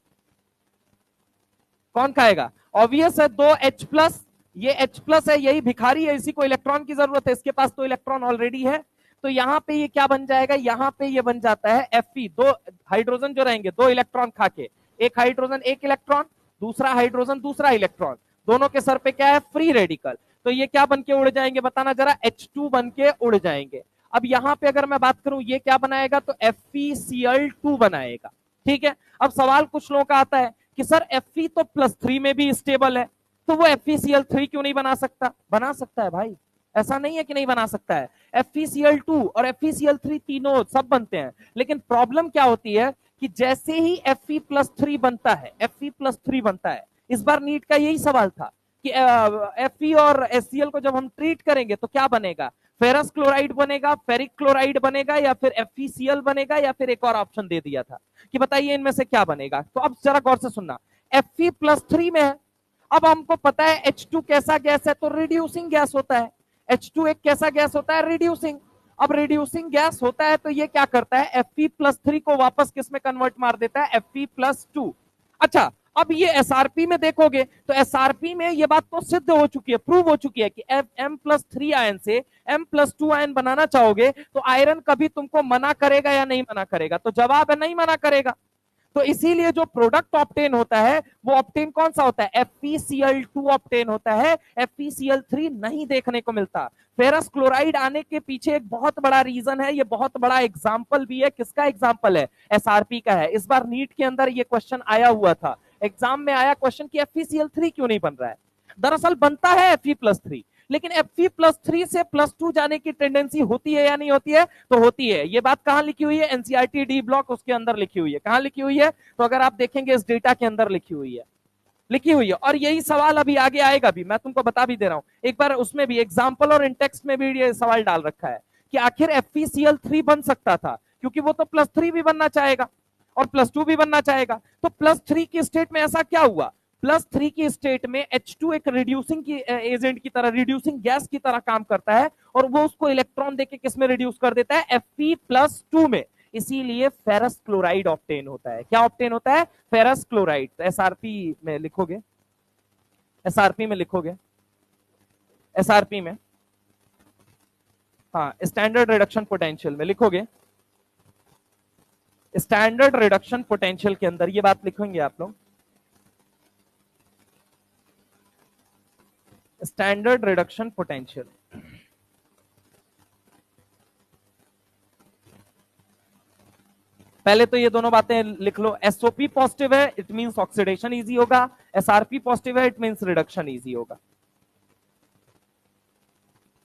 Speaker 2: कौन खाएगा, ऑब्वियस है 2H+, ये H+ है, यही भिखारी है, इसी को इलेक्ट्रॉन की जरूरत है, इसके पास तो इलेक्ट्रॉन ऑलरेडी है। तो यहाँ पे ये क्या बन जाएगा, यहाँ पे ये बन जाता है Fe, 2 हाइड्रोजन जो रहेंगे 2 इलेक्ट्रॉन खा के, एक हाइड्रोजन 1 इलेक्ट्रॉन, दूसरा हाइड्रोजन दूसरा इलेक्ट्रॉन, दोनों के सर पे क्या है, फ्री रेडिकल। तो ये क्या बन के उड़ जाएंगे, बताना जरा, H2 बन के उड़ जाएंगे। अब यहाँ पे अगर मैं बात करूं ये क्या बनाएगा, तो FeCl2 बनाएगा, ठीक है। अब सवाल कुछ लोगों का आता है कि सर Fe तो +3 में भी स्टेबल है, तो वो FeCl3 क्यों नहीं बना सकता, बना सकता है भाई, ऐसा नहीं है कि नहीं बना सकता है। FeCl2 और FeCl3 तीनों सब बनते हैं, लेकिन प्रॉब्लम क्या होती है कि जैसे ही Fe+3 बनता है, Fe+3 बनता है, इस बार नीट का यही सवाल था कि Fe और HCl को जब हम ट्रीट करेंगे तो क्या बनेगा, फेरस क्लोराइड बनेगा, फेरिक क्लोराइड बनेगा, या फिर FeCl बनेगा, या फिर एक और ऑप्शन दे दिया था कि बताइए इनमें से क्या बनेगा। तो अब जरा गौर से सुनना, Fe+3 में है, अब हमको पता है H2 कैसा गैस है, तो रिड्यूसिंग गैस होता है, H2 एक कैसा गैस होता है, रिड्यूसिंग। अब रिड्यूसिंग गैस होता है तो ये क्या करता है, Fe+3 को वापस किस में कन्वर्ट मार देता है, Fe+2। अच्छा, अब ये एसआरपी में देखोगे तो एसआरपी में ये बात तो सिद्ध हो चुकी है, प्रूव हो चुकी है कि M+3 आयन से M+2 आयन बनाना चाहोगे तो आयरन कभी तुमको मना करेगा या नहीं मना करेगा, तो जवाब है नहीं मना करेगा। तो इसीलिए जो प्रोडक्ट ऑप्टेन होता है वो ऑप्टेन कौन सा होता है, FeCl2 ऑप्टेन होता है, FeCl3 नहीं देखने को मिलता। फेरस क्लोराइड आने के पीछे एक बहुत बड़ा रीजन है, ये बहुत बड़ा एग्जाम्पल भी है, किसका एग्जाम्पल है, एसआरपी का है। इस बार नीट के अंदर ये क्वेश्चन आया हुआ था एग्जाम में आया क्वेश्चन कि FeCl3 क्यों नहीं बन रहा है। दरअसल बनता है Fe+3, लेकिन Fe+3 से +2 जाने की टेंडेंसी होती है या नहीं होती है? तो होती है। ये बात कहां लिखी हुई है? एनसीईआरटी डी ब्लॉक उसके अंदर लिखी हुई है। कहां लिखी हुई है? तो अगर आप देखेंगे इस डेटा के अंदर लिखी हुई है, लिखी हुई है। और यही सवाल अभी आगे आएगा भी, मैं तुमको बता भी दे रहा हूं। एक बार उसमें भी एग्जाम्पल और इंटेक्स्ट में भी ये सवाल डाल रखा है कि आखिर FeCl3 बन सकता था, क्योंकि वो तो +3 भी बनना चाहेगा और +2 भी बनना चाहेगा। तो +3 की स्टेट में ऐसा क्या हुआ? +3 की स्टेट में H2 एक रिड्यूसिंग की एजेंट की तरह, रिड्यूसिंग गैस की तरह काम करता है, और वो उसको इलेक्ट्रॉन देके किस में रिड्यूस कर देता है? Fe+2 में। इसीलिए फेरस क्लोराइड ऑब्टेन होता है। क्या ऑब्टेन होता है? Ferrous chloride. तो एसआरपी में लिखोगे, एसआरपी में लिखोगे, एसआरपी में, हाँ, स्टैंडर्ड रिडक्शन पोटेंशियल में लिखोगे, स्टैंडर्ड रिडक्शन पोटेंशियल के अंदर ये बात लिखेंगे आप लोग, स्टैंडर्ड रिडक्शन पोटेंशियल। पहले तो ये दोनों बातें लिख लो। एसओपी पॉजिटिव है, इट मींस ऑक्सीडेशन इजी होगा। एसआरपी पॉजिटिव है, इट मींस रिडक्शन इजी होगा।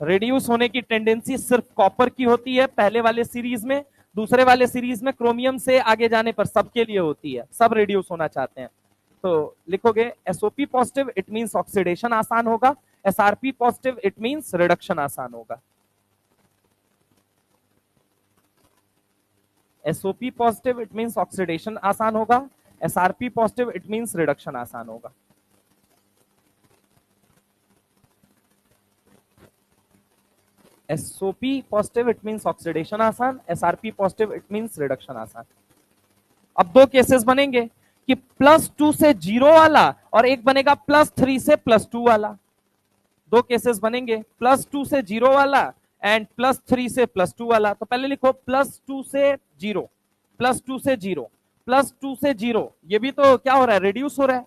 Speaker 2: रिड्यूस होने की टेंडेंसी सिर्फ कॉपर की होती है पहले वाले सीरीज में, दूसरे वाले सीरीज में क्रोमियम से आगे जाने पर सबके लिए होती है, सब रिड्यूस होना चाहते हैं। तो लिखोगे SOP positive, it means oxidation आसान होगा। SRP positive, it means reduction आसान होगा। SOP positive, it means oxidation आसान होगा। SRP positive, it means reduction आसान होगा। SOP positive, it means oxidation आसान। SRP positive, it means reduction आसान। अब दो केसेस बनेंगे कि +2 से 0 वाला, और एक बनेगा +3 से +2 वाला। दो केसेस बनेंगे, +2 से 0 वाला एंड +3 से +2 वाला। तो पहले लिखो +2 से 0, +2 से 0, +2 से 0, ये भी तो क्या हो रहा है? रिड्यूस हो रहा है।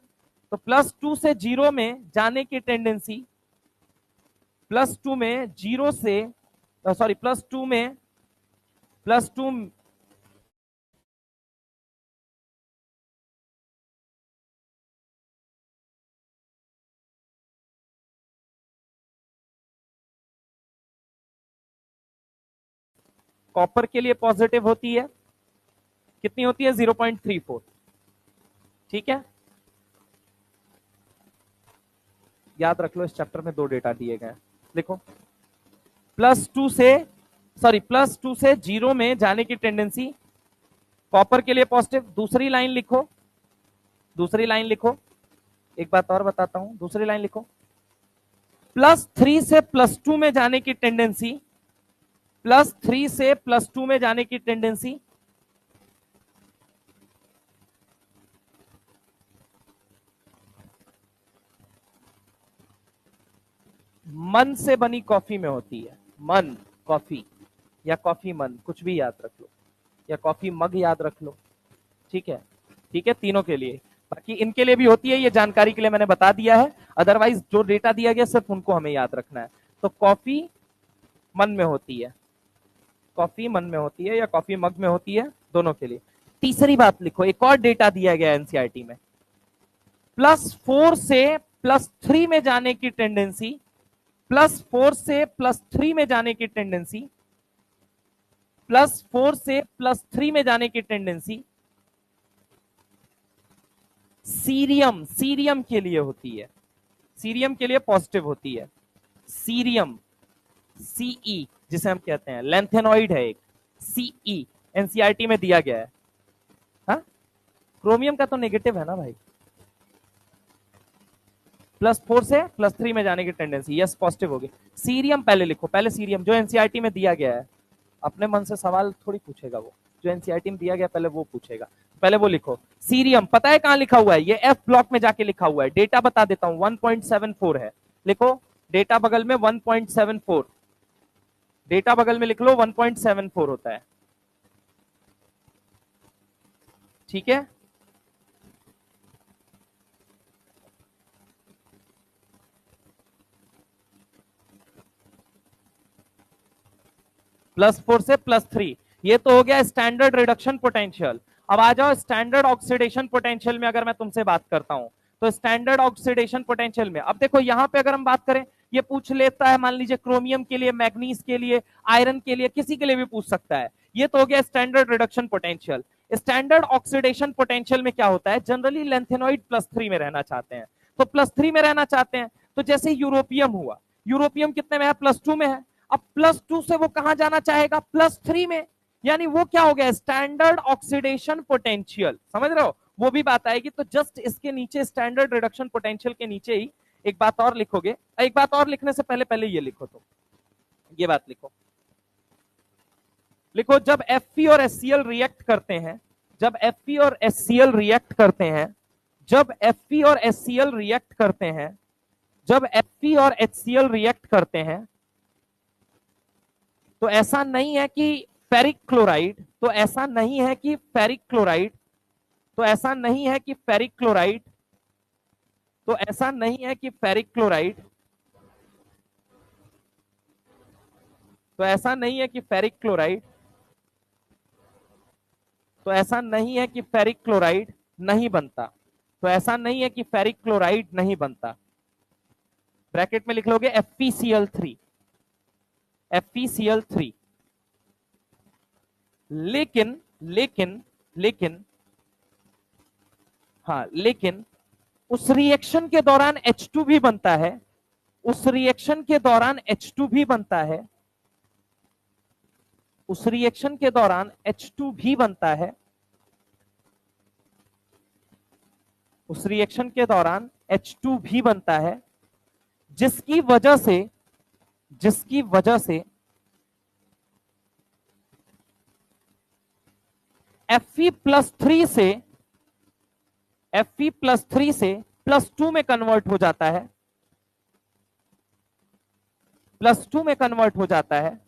Speaker 2: तो +2 से 0 में जाने की टेंडेंसी, +2 में 0 से, सॉरी, +2 में, +2, कॉपर के लिए पॉजिटिव होती है, कितनी होती है? 0.34। ठीक है, याद रख लो, इस चैप्टर में दो डेटा दिए गए हैं। लिखो +2 से, सॉरी, +2 से 0 में जाने की टेंडेंसी कॉपर के लिए पॉजिटिव। दूसरी लाइन लिखो, दूसरी लाइन लिखो, एक बात और बताता हूं, दूसरी लाइन लिखो, +3 से +2 में जाने की टेंडेंसी, +3 से +2 में जाने की टेंडेंसी मन से बनी कॉफी में होती है। मन कॉफी, या कॉफी मन, कुछ भी याद रख लो, या कॉफी मग याद रख लो। ठीक है, ठीक है, तीनों के लिए। बाकी इनके लिए भी होती है, ये जानकारी के लिए मैंने बता दिया है। अदरवाइज जो डेटा दिया गया सिर्फ उनको हमें याद रखना है। तो कॉफी मन में होती है, कॉफी मन में होती है या कॉफी मग में होती है, दोनों के लिए। तीसरी बात लिखो, एक और डेटा दिया गया एनसीईआरटी में, +4 से +3 में जाने की टेंडेंसी, +4 से +3 में जाने की टेंडेंसी, +4 से +3 में जाने की टेंडेंसी सीरियम, सीरियम के लिए होती है, सीरियम के लिए पॉजिटिव होती है। सीरियम, सीई जिसे हम कहते हैं, लेंथेनॉइड है एक, सीई एनसीईआरटी में दिया गया है। हाँ, क्रोमियम का तो नेगेटिव है ना भाई। +4 से +3 में जाने की टेंडेंसी, यस, पॉजिटिव होगी। सीरियम पहले लिखो, पहले सीरियम जो एनसीईआरटी में दिया गया है। अपने मन से सवाल थोड़ी पूछेगा वो, जो एनसीईआरटी में दिया गया पहले वो पूछेगा। पहले वो लिखो सीरियम। पता है कहां लिखा हुआ है? ये एफ ब्लॉक में जाके लिखा हुआ है। डेटा बता देता हूं, 1.74 है। लिखो डेटा बगल में 1.74, डेटा बगल में लिख लो 1.74 होता है। ठीक है, +4 से +3, ये तो हो गया स्टैंडर्ड रिडक्शन पोटेंशियल। अब आ जाओ स्टैंडर्ड ऑक्सीडेशन पोटेंशियल में। अगर मैं तुमसे बात करता हूं तो स्टैंडर्ड ऑक्सीडेशन पोटेंशियल में अब देखो यहां पे अगर हम बात करें, ये पूछ लेता है मान लीजिए क्रोमियम के लिए, मैग्नीज के लिए, आयरन के लिए, किसी के लिए भी पूछ सकता है। ये तो हो गया standard reduction potential. Standard oxidation potential में क्या होता है, जनरली लेंथेनॉइड +3 में रहना चाहते हैं। तो +3 में रहना चाहते हैं, तो जैसे यूरोपियम हुआ, यूरोपियम कितने में है, +2 में है। अब +2 से वो कहां जाना चाहेगा, +3 में, यानी वो क्या हो गया, स्टैंडर्ड ऑक्सीडेशन पोटेंशियल। समझ रहे हो, वो भी बात आएगी। तो जस्ट इसके नीचे स्टैंडर्ड रिडक्शन पोटेंशियल के नीचे ही एक बात और लिखोगे। एक बात और लिखने से पहले पहले ये लिखो, तो ये बात लिखो, लिखो जब Fe और HCl रिएक्ट करते हैं, जब Fe और HCl रिएक्ट करते हैं, जब Fe और HCl रिएक्ट करते हैं, जब Fe और HCl रिएक्ट करते हैं, तो ऐसा नहीं है कि फेरिक क्लोराइड, तो ऐसा नहीं है कि फेरिक क्लोराइड, तो ऐसा नहीं है कि फेरिक क्लोराइड, तो ऐसा नहीं है कि फेरिक क्लोराइड, तो ऐसा नहीं है कि फेरिक क्लोराइड, तो ऐसा नहीं है कि फेरिक क्लोराइड नहीं बनता, तो ऐसा नहीं है कि फेरिक क्लोराइड नहीं बनता। ब्रैकेट में लिख लोगे FeCl3, FeCl3। लेकिन लेकिन लेकिन हाँ, लेकिन उस रिएक्शन के दौरान H2 भी बनता है, उस रिएक्शन के दौरान H2 भी बनता है, उस रिएक्शन के दौरान H2 भी बनता है, उस रिएक्शन के दौरान H2 भी बनता है, जिसकी वजह से Fe+3 से +2 में कन्वर्ट हो जाता है, +2 में कन्वर्ट हो जाता है,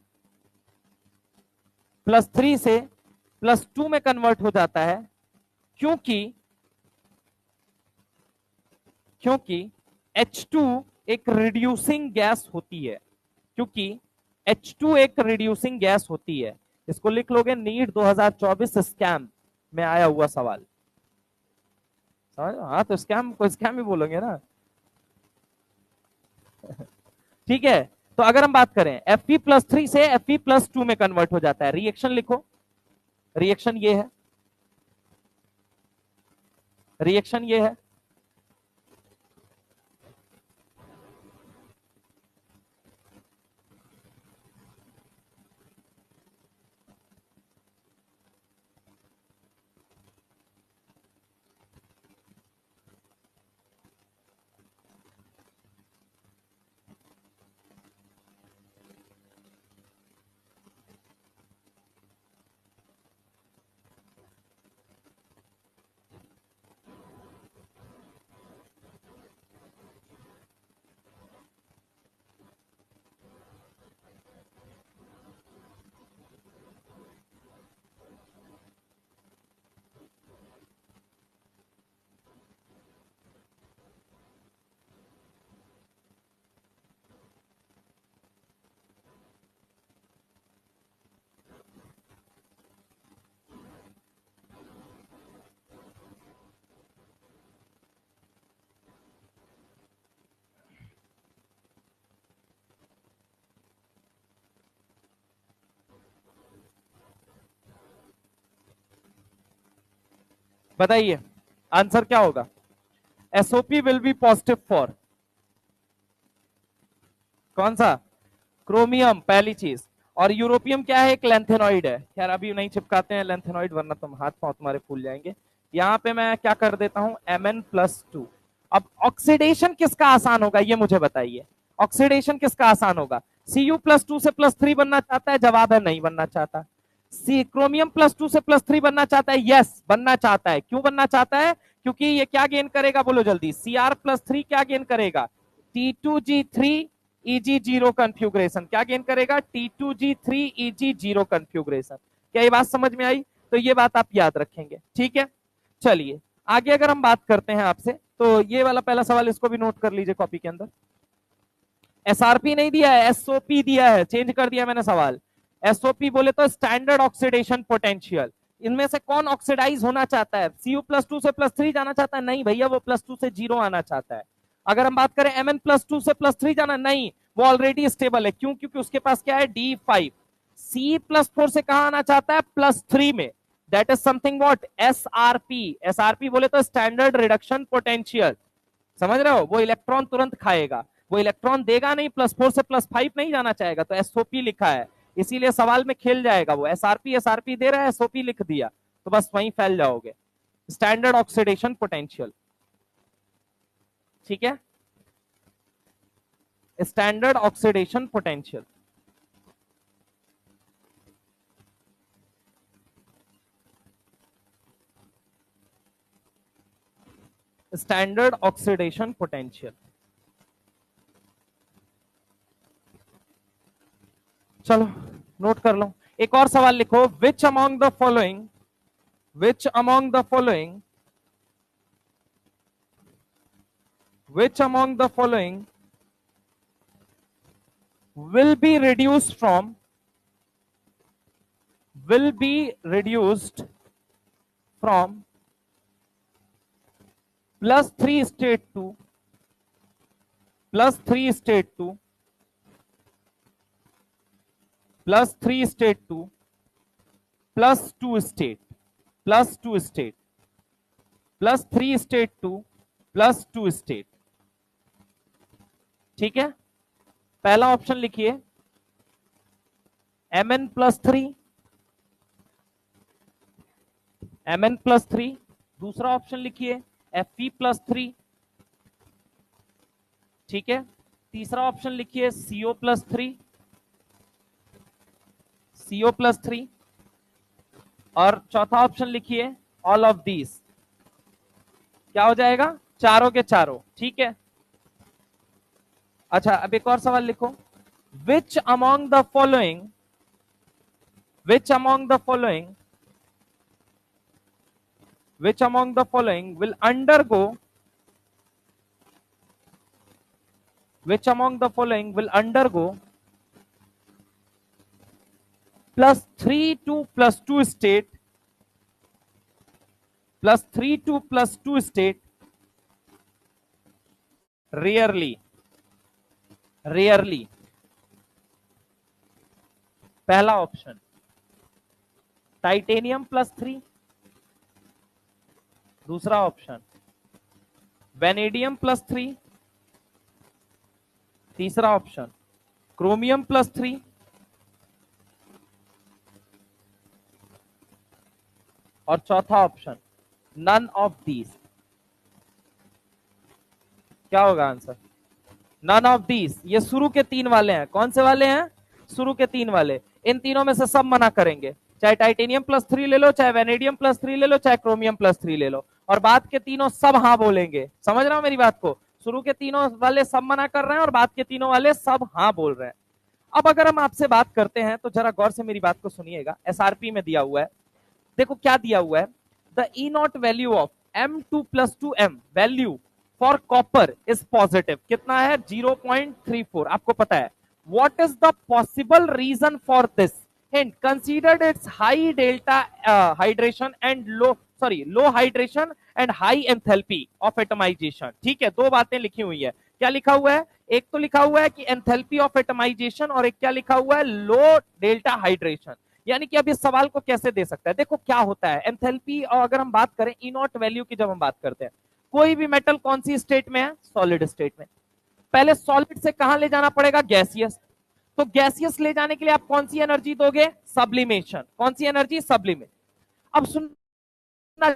Speaker 2: +3 से +2 में कन्वर्ट हो जाता है, क्योंकि H2 एक रिड्यूसिंग गैस होती है, क्योंकि H2 एक रिड्यूसिंग गैस होती है। इसको लिख लोगे, नीट 2024 स्कैम में आया हुआ सवाल। हाँ, तो स्कैम को स्कैम ही बोलोगे ना। ठीक है, तो अगर हम बात करें Fe+3 से Fe+2 में कन्वर्ट हो जाता है। रिएक्शन लिखो, रिएक्शन ये है, रिएक्शन ये है। बताइए आंसर क्या होगा। SOP will be positive for कौन सा, क्रोमियम, पहली चीज। और यूरोपियम क्या है, एक लेंथेनॉइड है। खैर अभी नहीं चिपकाते हैं लेंथेनॉइड, वरना तुम हाथ पांव तुम्हारे फूल जाएंगे। यहाँ पे मैं क्या कर देता हूं, Mn+2। अब ऑक्सीडेशन किसका आसान होगा, ये मुझे बताइए, ऑक्सीडेशन किसका आसान होगा। Cu+2 से +3 बनना चाहता है, जवाब है नहीं बनना चाहता। क्रोमियम +2 से +3 बनना चाहता है, यस बनना चाहता है। क्यों बनना चाहता है, क्योंकि ये क्या गेन करेगा, बोलो जल्दी। Cr+3 क्या गेन करेगा, T2G3 Eg0 कन्फ्यूग्रेशन। क्या गेन करेगा, T2G3 Eg0 कन्फ्यूग्रेशन। क्या ये बात समझ में आई, तो ये बात आप याद रखेंगे, ठीक है। चलिए आगे अगर हम बात करते हैं आपसे, तो ये वाला पहला सवाल इसको भी नोट कर लीजिए कॉपी के अंदर। SRP नहीं दिया है, SOP दिया है, चेंज कर दिया मैंने सवाल। एसओपी बोले तो स्टैंडर्ड ऑक्सीडेशन पोटेंशियल। इनमें से कौन ऑक्सीडाइज होना चाहता है? Cu+2 से +3 जाना चाहता है? नहीं भैया, वो +2 से 0 आना चाहता है। अगर हम बात करें Mn+2 से +3 जाना, नहीं, वो ऑलरेडी स्टेबल है। क्यों? क्योंकि उसके पास क्या है? D5। C+4 से कहां आना चाहता है? +3 में। That is something what? SRP। SRP बोले तो स्टैंडर्ड रिडक्शन पोटेंशियल। समझ रहे हो? वो इलेक्ट्रॉन तुरंत खाएगा, वो इलेक्ट्रॉन देगा नहीं, +4 से +5 नहीं जाना चाहेगा, तो एसओपी लिखा है, इसीलिए सवाल में खेल जाएगा वो। एसआरपी एसआरपी दे रहा है, एसओपी लिख दिया, तो बस वहीं फैल जाओगे। स्टैंडर्ड ऑक्सीडेशन पोटेंशियल, ठीक है, standard oxidation potential. Standard oxidation potential. चलो नोट कर लो। एक और सवाल लिखो, which among the following, which among the following, which among the following will be reduced from, will be reduced from +3 state to +3 state to +3 state to +2 state, +2 state, +3 state to +2 state। ठीक है, पहला ऑप्शन लिखिए Mn+3, Mn+3। दूसरा ऑप्शन लिखिए Fe+3, ठीक है। तीसरा ऑप्शन लिखिए CO+3, CO+3। और चौथा ऑप्शन लिखिए ऑल ऑफ दीज। क्या हो जाएगा? चारों के चारों, ठीक है। अच्छा, अब एक और सवाल लिखो, which among the following, which among the following, which among the following will undergo, which among the following will undergo +3 to +2 state, +3 to +2 state rarely, rarely। पहला ऑप्शन टाइटेनियम+3, दूसरा ऑप्शन वेनेडियम+3, तीसरा ऑप्शन क्रोमियम+3, और चौथा ऑप्शन नन ऑफ दीज। क्या होगा आंसर? None of these. ये शुरू के 3 वाले हैं। कौन से वाले हैं? शुरू के 3 वाले। इन तीनों में से सब मना करेंगे, चाहे टाइटेनियम+3 ले लो, चाहे वेनेडियम+3 ले लो, चाहे क्रोमियम+3 ले लो, और बाद के तीनों सब हाँ बोलेंगे। समझ रहे हो मेरी बात को? शुरू के तीनों वाले सब मना कर रहे हैं और बाद के तीनों वाले सब हाँ बोल रहे हैं। अब अगर हम आपसे बात करते हैं तो जरा गौर से मेरी बात को सुनिएगा। एसआरपी में दिया हुआ है, देखो क्या दिया हुआ है, the E0 value of M2+2M value for copper is positive. कितना है? 0.34। आपको पता है। What is the possible reason for this? Hint, considered its high delta hydration and low hydration and high enthalpy of atomisation. ठीक है, दो बातें लिखी हुई है। क्या लिखा हुआ है? एक तो लिखा हुआ है कि एंथैल्पी ऑफ एटमाइजेशन, और एक क्या लिखा हुआ है? लो डेल्टा हाइड्रेशन। यानी कि अब इस सवाल को कैसे दे सकता है? देखो क्या होता है एंथैल्पी, और अगर हम बात करें E0 वैल्यू की, जब हम बात करते हैं, कोई भी मेटल कौन सी स्टेट में है? सॉलिड स्टेट में। पहले सॉलिड से कहां ले जाना पड़ेगा? गैसियस। तो गैसियस ले जाने के लिए आप कौन सी एनर्जी दोगे? सब्लिमेशन। कौन सी एनर्जी? सब्लिमेशन। अब सुनना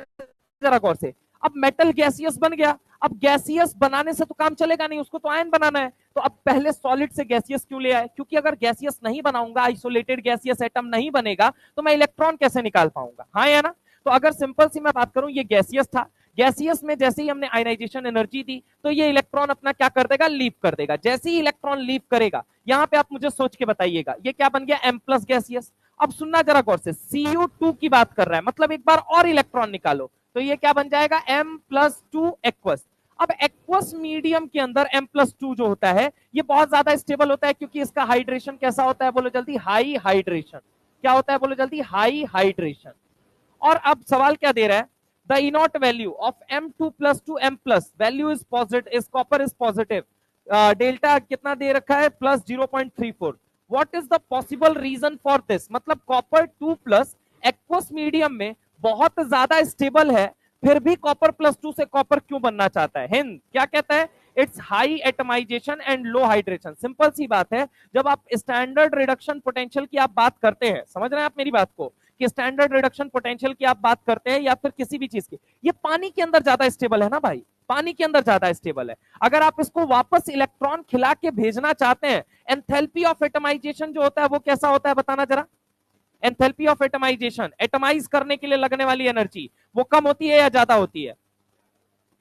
Speaker 2: जरा गौर से, अब मेटल गैसियस बन गया। अब गैसियस बनाने से तो काम चलेगा नहीं, उसको तो आयन बनाना है। तो अब पहले सॉलिड से गैसियस क्यों ले आए? क्योंकि अगर गैसियस नहीं बनाऊंगा, आइसोलेटेड गैसियस एटम नहीं बनेगा, तो मैं इलेक्ट्रॉन कैसे निकाल पाऊंगा? हाँ या ना? तो अगर सिंपल सी मैं बात करूं, ये गैसियस था, गैसियस में जैसे ही हमने आयनाइजेशन एनर्जी दी, तो ये इलेक्ट्रॉन अपना क्या कर देगा? लीव कर देगा। जैसे ही इलेक्ट्रॉन लीव करेगा, यहां पे आप मुझे सोच के बताइएगा, ये क्या बन गया? M+ gaseous. अब सुनना जरा गौर से, Cu2 की बात कर रहा है, मतलब एक बार और इलेक्ट्रॉन निकालो, तो ये क्या बन जाएगा? M+2 aqueous. अब एक्वस मीडियम के अंदर M+2 जो होता है ये बहुत ज्यादा स्टेबल होता है, क्योंकि इसका हाइड्रेशन कैसा होता है, बोलो जल्दी, हाई हाइड्रेशन। क्या होता है, बोलो जल्दी, हाई हाइड्रेशन। और अब सवाल क्या दे रहा है, the E naught value of M2+2 M+, value is positive, is copper is positive, delta कितना दे रखा है, +0.34। What is the possible reason for this, मतलब कॉपर 2+ एक्वस मीडियम में बहुत ज्यादा स्टेबल है, फिर भी कॉपर+2 से कॉपर क्यों बनना चाहता है। हिंद क्या कहता है, it's high atomisation and low hydration. Simple सी बात है, जब आप स्टैंडर्ड रिडक्शन पोटेंशियल की आप बात करते हैं, समझ रहे हैं आप मेरी बात को, कि स्टैंडर्ड रिडक्शन पोटेंशियल की आप बात करते हैं या फिर किसी भी चीज की, ये पानी के अंदर ज्यादा स्टेबल है ना भाई, पानी के अंदर ज्यादा स्टेबल है। अगर आप इसको वापस इलेक्ट्रॉन खिला के भेजना चाहते हैं, एंथैल्पी ऑफ एटमाइजेशन जो होता है वो कैसा होता है, बताना जरा। एंथैल्पी ऑफ एटमाइजेशन, एटमाइज करने के लिए लगने वाली एनर्जी, वो कम होती है या ज्यादा होती है,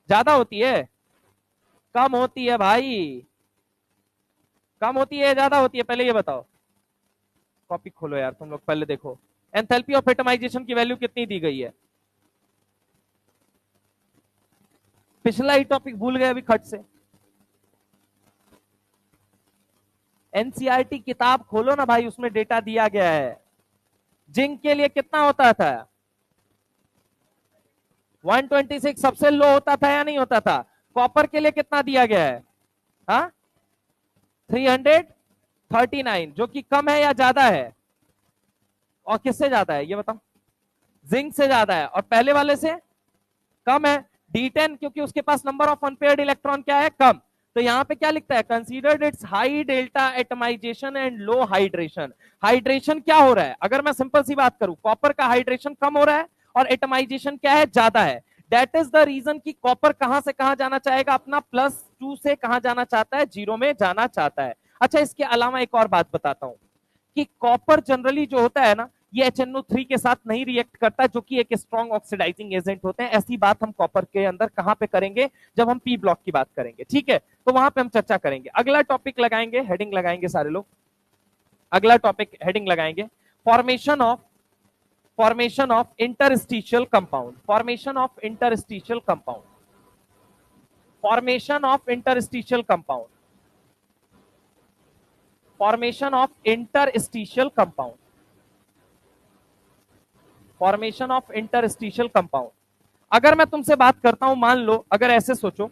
Speaker 2: ज्यादा होती है, कम होती है भाई, कम होती है या ज्यादा होती है, पहले ये बताओ। कॉपी खोलो यार तुम लोग, पहले देखो एंथैल्पी ऑफ एटमाइजेशन की वैल्यू कितनी दी गई है। पिछला ही टॉपिक भूल गए अभी खट से। एनसीईआरटी किताब खोलो ना भाई, उसमें डेटा दिया गया है। जिंक के लिए कितना होता था, 126 सबसे लो होता था या नहीं होता था। कॉपर के लिए कितना दिया गया है, हाँ 339, जो कि कम है या ज्यादा है, और किससे ज्यादा है ये बताओ, जिंक से ज्यादा है, और पहले वाले से कम है। D10 क्योंकि उसके पास नंबर ऑफ अनपेयर्ड इलेक्ट्रॉन क्या है, कम। तो यहाँ पे क्या लिखता है, considered its high delta atomisation and low hydration. Hydration क्या हो रहा है, अगर मैं सिंपल सी बात करूं, कॉपर का हाइड्रेशन कम हो रहा है और एटमाइजेशन क्या है, ज्यादा है। दैट इज द रीजन कि कॉपर कहां से कहां जाना चाहेगा, अपना +2 से कहां जाना चाहता है, 0 में जाना चाहता है। अच्छा, इसके अलावा एक और बात बताता हूं कि कॉपर जनरली जो होता है ना, ये HNO3 के साथ नहीं रिएक्ट करता, जो कि एक स्ट्रॉन्ग ऑक्सीडाइजिंग एजेंट होते हैं। ऐसी बात हम कॉपर के अंदर कहां पे करेंगे, जब हम पी ब्लॉक की बात करेंगे, ठीक है, तो वहां पे हम चर्चा करेंगे। अगला टॉपिक लगाएंगे, हेडिंग लगाएंगे सारे लोग, अगला टॉपिक हेडिंग लगाएंगे, formation of interstitial compound, formation of interstitial compound, formation of interstitial compound, formation of interstitial compound, formation of interstitial compound. अगर मैं तुमसे बात करता हूं, मान लो, अगर ऐसे सोचो,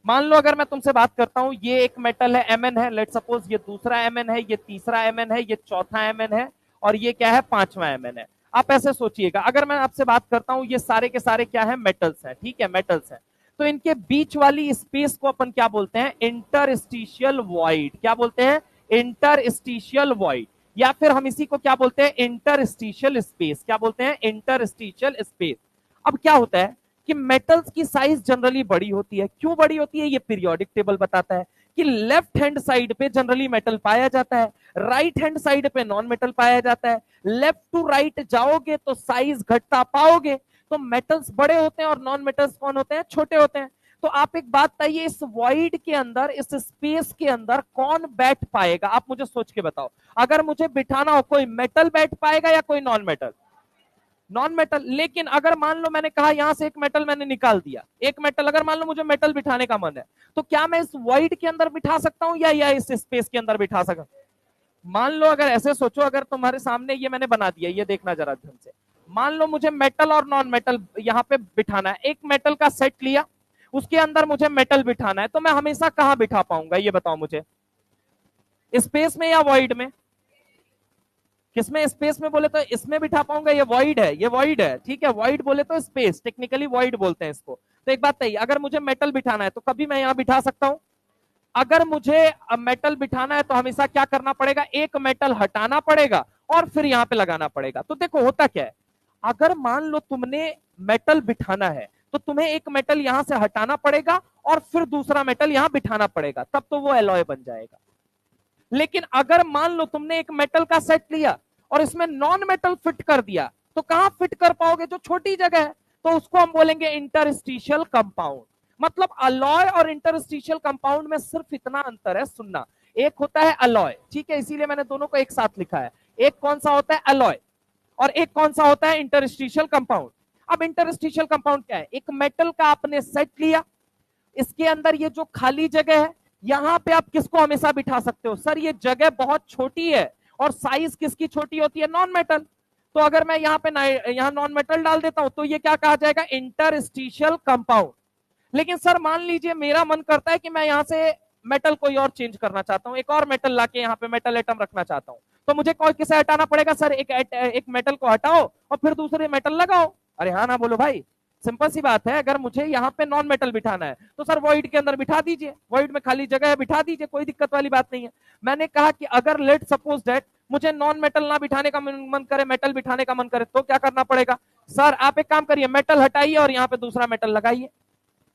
Speaker 2: मान लो अगर मैं तुमसे बात करता हूं, ये एक मेटल है Mn है, लेट सपोज ये दूसरा Mn है, ये तीसरा Mn है, ये चौथा Mn है, और ये क्या है, पांचवा Mn है। आप ऐसे सोचिएगा, अगर मैं आपसे बात करता हूं, ये सारे के सारे क्या है, मेटल्स हैं, ठीक है, मेटल्स हैं, तो इनके बीच वाली स्पेस को अपन क्या बोलते हैं, इंटरस्टिशियल वॉइड। क्या बोलते हैं, इंटरस्टिशियल वॉइड, या फिर हम इसी को क्या बोलते हैं, इंटरस्टिशियल स्पेस। क्या बोलते हैं, इंटरस्टिशियल स्पेस। अब क्या होता है कि मेटल्स की साइज जनरली बड़ी होती है। क्यों बड़ी होती है, ये पीरियोडिक टेबल बताता है कि लेफ्ट हैंड साइड पे जनरली मेटल पाया जाता है, राइट हैंड साइड पे नॉन मेटल पाया जाता है। लेफ्ट टू राइट जाओगे तो साइज घटता पाओगे, तो मेटल्स बड़े होते हैं और नॉन मेटल्स कौन होते हैं, छोटे होते हैं। तो आप एक बात बताइए, इस वॉइड के अंदर, इस स्पेस के अंदर कौन बैठ पाएगा, आप मुझे सोच के बताओ। अगर मुझे बिठाना हो, कोई मेटल बैठ पाएगा या कोई नॉन मेटल, नॉन मेटल। लेकिन अगर मान लो मैंने कहा यहां से एक मेटल मैंने निकाल दिया, एक मेटल, अगर मान लो मुझे मेटल बिठाने का मन है, तो क्या मैं इस वॉइड के अंदर बिठा सकता हूं या इस स्पेस के अंदर बिठा सकता हूं। मान लो अगर ऐसे सोचो, अगर तुम्हारे सामने ये मैंने बना दिया, ये देखना जरा ध्यान से, मान लो मुझे मेटल और नॉन मेटल यहां पे बिठाना है, एक मेटल का सेट लिया, उसके अंदर मुझे मेटल बिठाना है, तो मैं हमेशा कहां बिठा पाऊंगा, ये बताओ मुझे, स्पेस में या वॉइड में। किसमें, स्पेस में बोले तो इसमें बिठा पाऊंगा, ये वॉइड है, ये वॉइड है, ठीक है, वॉइड बोले तो स्पेस, टेक्निकली वॉइड बोलते हैं इसको। तो एक बात बताइए, अगर मुझे मेटल बिठाना है तो कभी मैं यहां बिठा सकता हूं। अगर मुझे मेटल बिठाना है तो हमेशा क्या करना पड़ेगा, एक मेटल हटाना पड़ेगा और फिर यहां पे लगाना पड़ेगा। तो देखो होता क्या है, अगर मान लो तुमने मेटल बिठाना है तो तुम्हें एक मेटल यहां से हटाना पड़ेगा और फिर दूसरा मेटल यहां बिठाना पड़ेगा, तब तो वो एलॉय बन जाएगा। लेकिन अगर मान लो तुमने एक मेटल का सेट लिया और इसमें नॉन मेटल फिट कर दिया, तो कहां फिट कर पाओगे, जो छोटी जगह है, तो उसको हम बोलेंगे इंटरस्टिशियल कंपाउंड। मतलब अलॉय और इंटरस्टिशियल कंपाउंड में सिर्फ इतना अंतर है, सुनना, एक होता है अलॉय, ठीक है, इसीलिए मैंने दोनों को एक साथ लिखा है, एक कौन सा होता है अलॉय और एक कौन सा होता है इंटरस्टिशियल कंपाउंड। अब इंटरस्टिशियल कंपाउंड क्या है, एक मेटल का आपने सेट लिया, इसके अंदर ये जो खाली जगह है, यहां पे आप किसको हमेशा बिठा सकते हो? सर ये जगह बहुत छोटी है, और साइज किसकी छोटी होती है? Non metal. तो अगर मैं यहाँ पे यहाँ नॉन मेटल डाल देता हूं तो ये क्या कहा जाएगा? Interstitial compound. लेकिन सर मान लीजिए मेरा मन करता है कि मैं यहाँ से मेटल कोई और चेंज करना चाहता हूँ, एक और मेटल लाके यहाँ पे मेटल एटम रखना चाहता हूँ, तो मुझे कोई किसे हटाना पड़ेगा? सर एक मेटल को हटाओ और फिर दूसरे मेटल लगाओ। अरे हाँ ना बोलो भाई, सिंपल सी बात है। अगर मुझे यहाँ पे नॉन मेटल बिठाना है तो सर वॉइड के अंदर बिठा दीजिए, वॉइड में खाली जगह है, बिठा दीजिए, कोई दिक्कत वाली बात नहीं है। मैंने कहा कि अगर लेट सपोज दैट मुझे नॉन मेटल ना बिठाने का मन करे, मेटल बिठाने का मन करे, तो क्या करना पड़ेगा? सर आप एक काम करिए, मेटल हटाइए और यहाँ पे दूसरा मेटल लगाइए।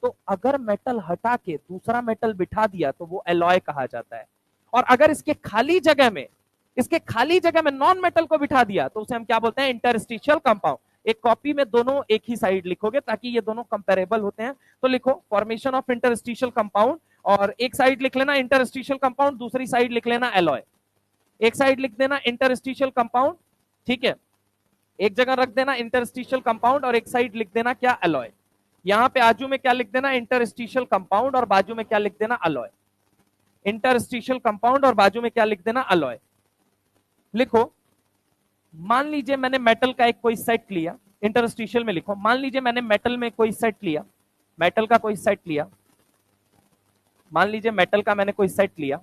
Speaker 2: तो अगर मेटल हटा के दूसरा मेटल बिठा दिया तो वो एलॉय कहा जाता है। और अगर इसके खाली जगह में नॉन मेटल को बिठा दिया तो उसे हम क्या बोलते हैं? Interstitial compound. एक कॉपी में दोनों एक ही साइड लिखोगे ताकि ये दोनों कंपेरेबल होते हैं। तो लिखो फॉर्मेशन ऑफ इंटरस्टिशियल कंपाउंड, और एक साइड लिख लेना इंटरस्टिशियल कंपाउंड, दूसरी साइड लिख लेना एलॉय। एक साइड लिख देना इंटरस्टिशियल कंपाउंड, ठीक है, एक जगह रख देना इंटरस्टिशियल कंपाउंड और एक साइड लिख देना क्या? एलॉय। यहां पे आजू में क्या लिख देना? इंटरस्टिशियल कंपाउंड और बाजू में क्या लिख देना? अलॉय। इंटरस्टिशियल कंपाउंड और बाजू में क्या लिख देना? अलॉय। लिखो, मान लीजिए मैंने मेटल का एक कोई सेट लिया, इंटरस्टिशियल में लिखो, मान लीजिए मैंने मेटल में कोई सेट लिया, मेटल का कोई सेट लिया, मान लीजिए मेटल का मैंने कोई सेट लिया,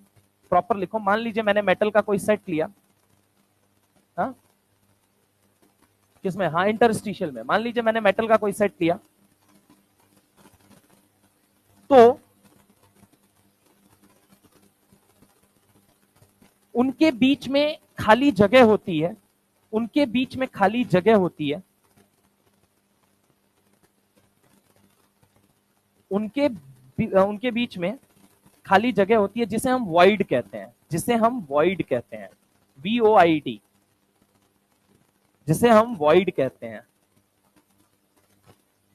Speaker 2: प्रॉपर लिखो, मान लीजिए मैंने मेटल का कोई सेट लिया, हाँ किसमें? हाँ इंटरस्टिशियल में। मान लीजिए मैंने मेटल का कोई सेट लिया, तो उनके बीच में खाली जगह होती है, उनके बीच में खाली जगह होती है, उनके बीच में खाली जगह होती है जिसे हम वॉइड कहते हैं, जिसे हम वॉइड कहते हैं, VOID, जिसे हम वॉइड कहते हैं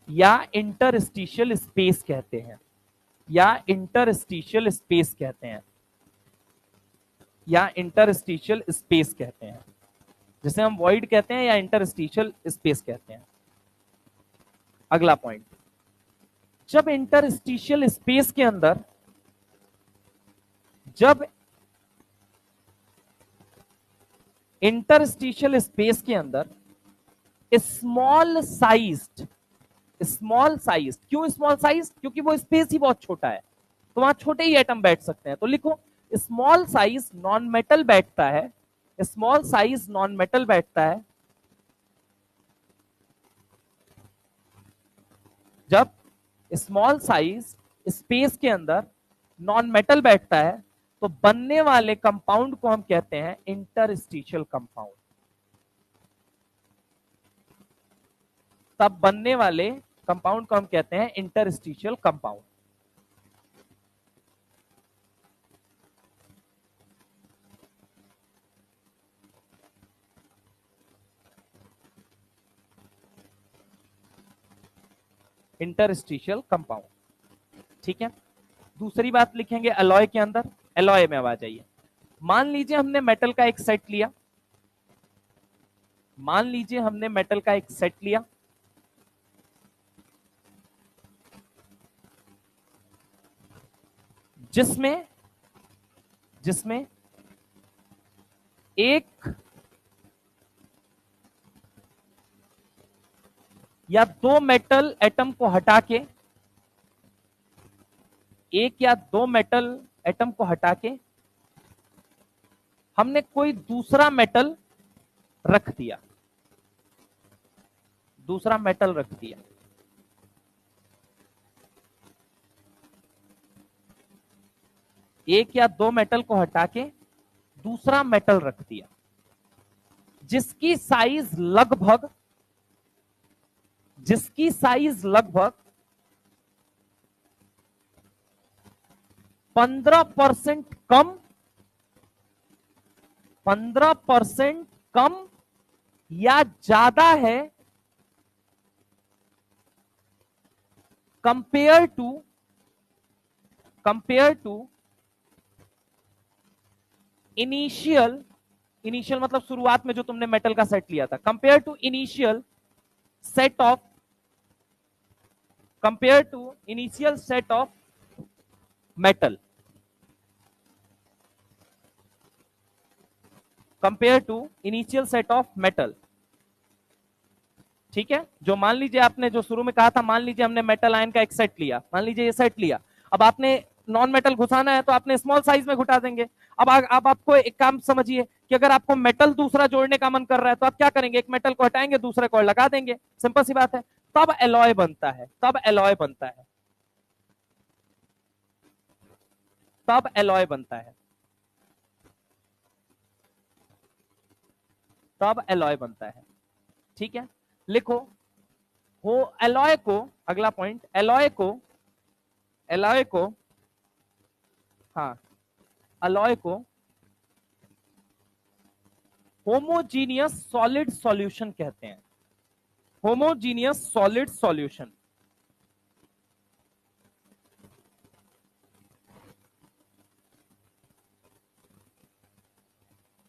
Speaker 2: या इंटरस्टिशियल स्पेस कहते हैं, या इंटरस्टिशियल स्पेस कहते हैं, या इंटरस्टिशियल स्पेस कहते हैं, जिसे हम वॉइड कहते हैं या इंटरस्टिशियल स्पेस कहते हैं। अगला पॉइंट, जब इंटरस्टिशियल स्पेस के अंदर, जब इंटरस्टिशियल स्पेस के अंदर स्मॉल साइज्ड, क्यों स्मॉल साइज? क्योंकि वो स्पेस ही बहुत छोटा है, तो वहां छोटे ही एटम बैठ सकते हैं। तो लिखो स्मॉल साइज नॉन मेटल बैठता है, स्मॉल साइज नॉन मेटल बैठता है जब स्मॉल साइज स्पेस के अंदर नॉन मेटल बैठता है तो बनने वाले कंपाउंड को हम कहते हैं इंटरस्टिशियल कंपाउंड। तब बनने वाले कंपाउंड को हम कहते हैं इंटरस्टिशियल कंपाउंड। इंटरस्टिशियल कंपाउंड, ठीक है। दूसरी बात लिखेंगे अलॉय के अंदर, अलॉय में अब आ जाइए। मान लीजिए हमने मेटल का एक सेट लिया, मान लीजिए हमने मेटल का एक सेट लिया, जिसमें एक या दो मेटल एटम को हटा के, एक या दो मेटल एटम को हटा के हमने कोई दूसरा मेटल रख दिया, दूसरा मेटल रख दिया। एक या दो मेटल को हटा के दूसरा मेटल रख दिया, जिसकी साइज लगभग 15% कम, 15% कम या ज्यादा है कंपेयर टू इनिशियल मतलब शुरुआत में जो तुमने मेटल का सेट लिया था, compare to initial set of metal compare to initial set of metal. ठीक है, जो मान लीजिए आपने जो शुरू में कहा था, मान लीजिए हमने मेटल आयन का एक सेट लिया, मान लीजिए ये सेट लिया, अब आपने नॉन मेटल घुसाना है तो आपने स्मॉल साइज में घुटा देंगे। अब आपको एक काम समझिए कि अगर आपको मेटल दूसरा जोड़ने का मन कर रहा है तो आप क्या करेंगे, एक मेटल को हटाएंगे, दूसरे को लगा देंगे, सिंपल सी बात है। तब एलॉय बनता है, तब एलॉय बनता है, तब एलॉय बनता है, तब एलॉय बनता है। ठीक है, लिखो, हो एलॉय को, अगला पॉइंट, एलॉय को, हाँ, अलॉय को होमोजीनियस सॉलिड सॉल्यूशन कहते हैं, homogeneous solid solution.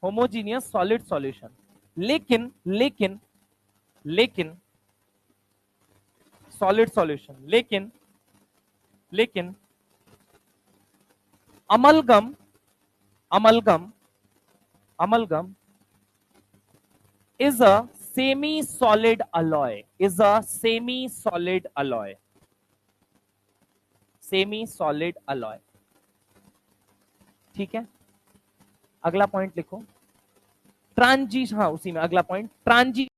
Speaker 2: Homogeneous solid solution. लेकिन लेकिन लेकिन सॉलिड सॉल्यूशन, लेकिन लेकिन amalgam, amalgam, amalgam is a semi solid alloy, is a semi solid alloy, semi solid alloy। ठीक है, अगला पॉइंट लिखो, ट्रांजी, हाँ उसी में अगला पॉइंट, ट्रांजी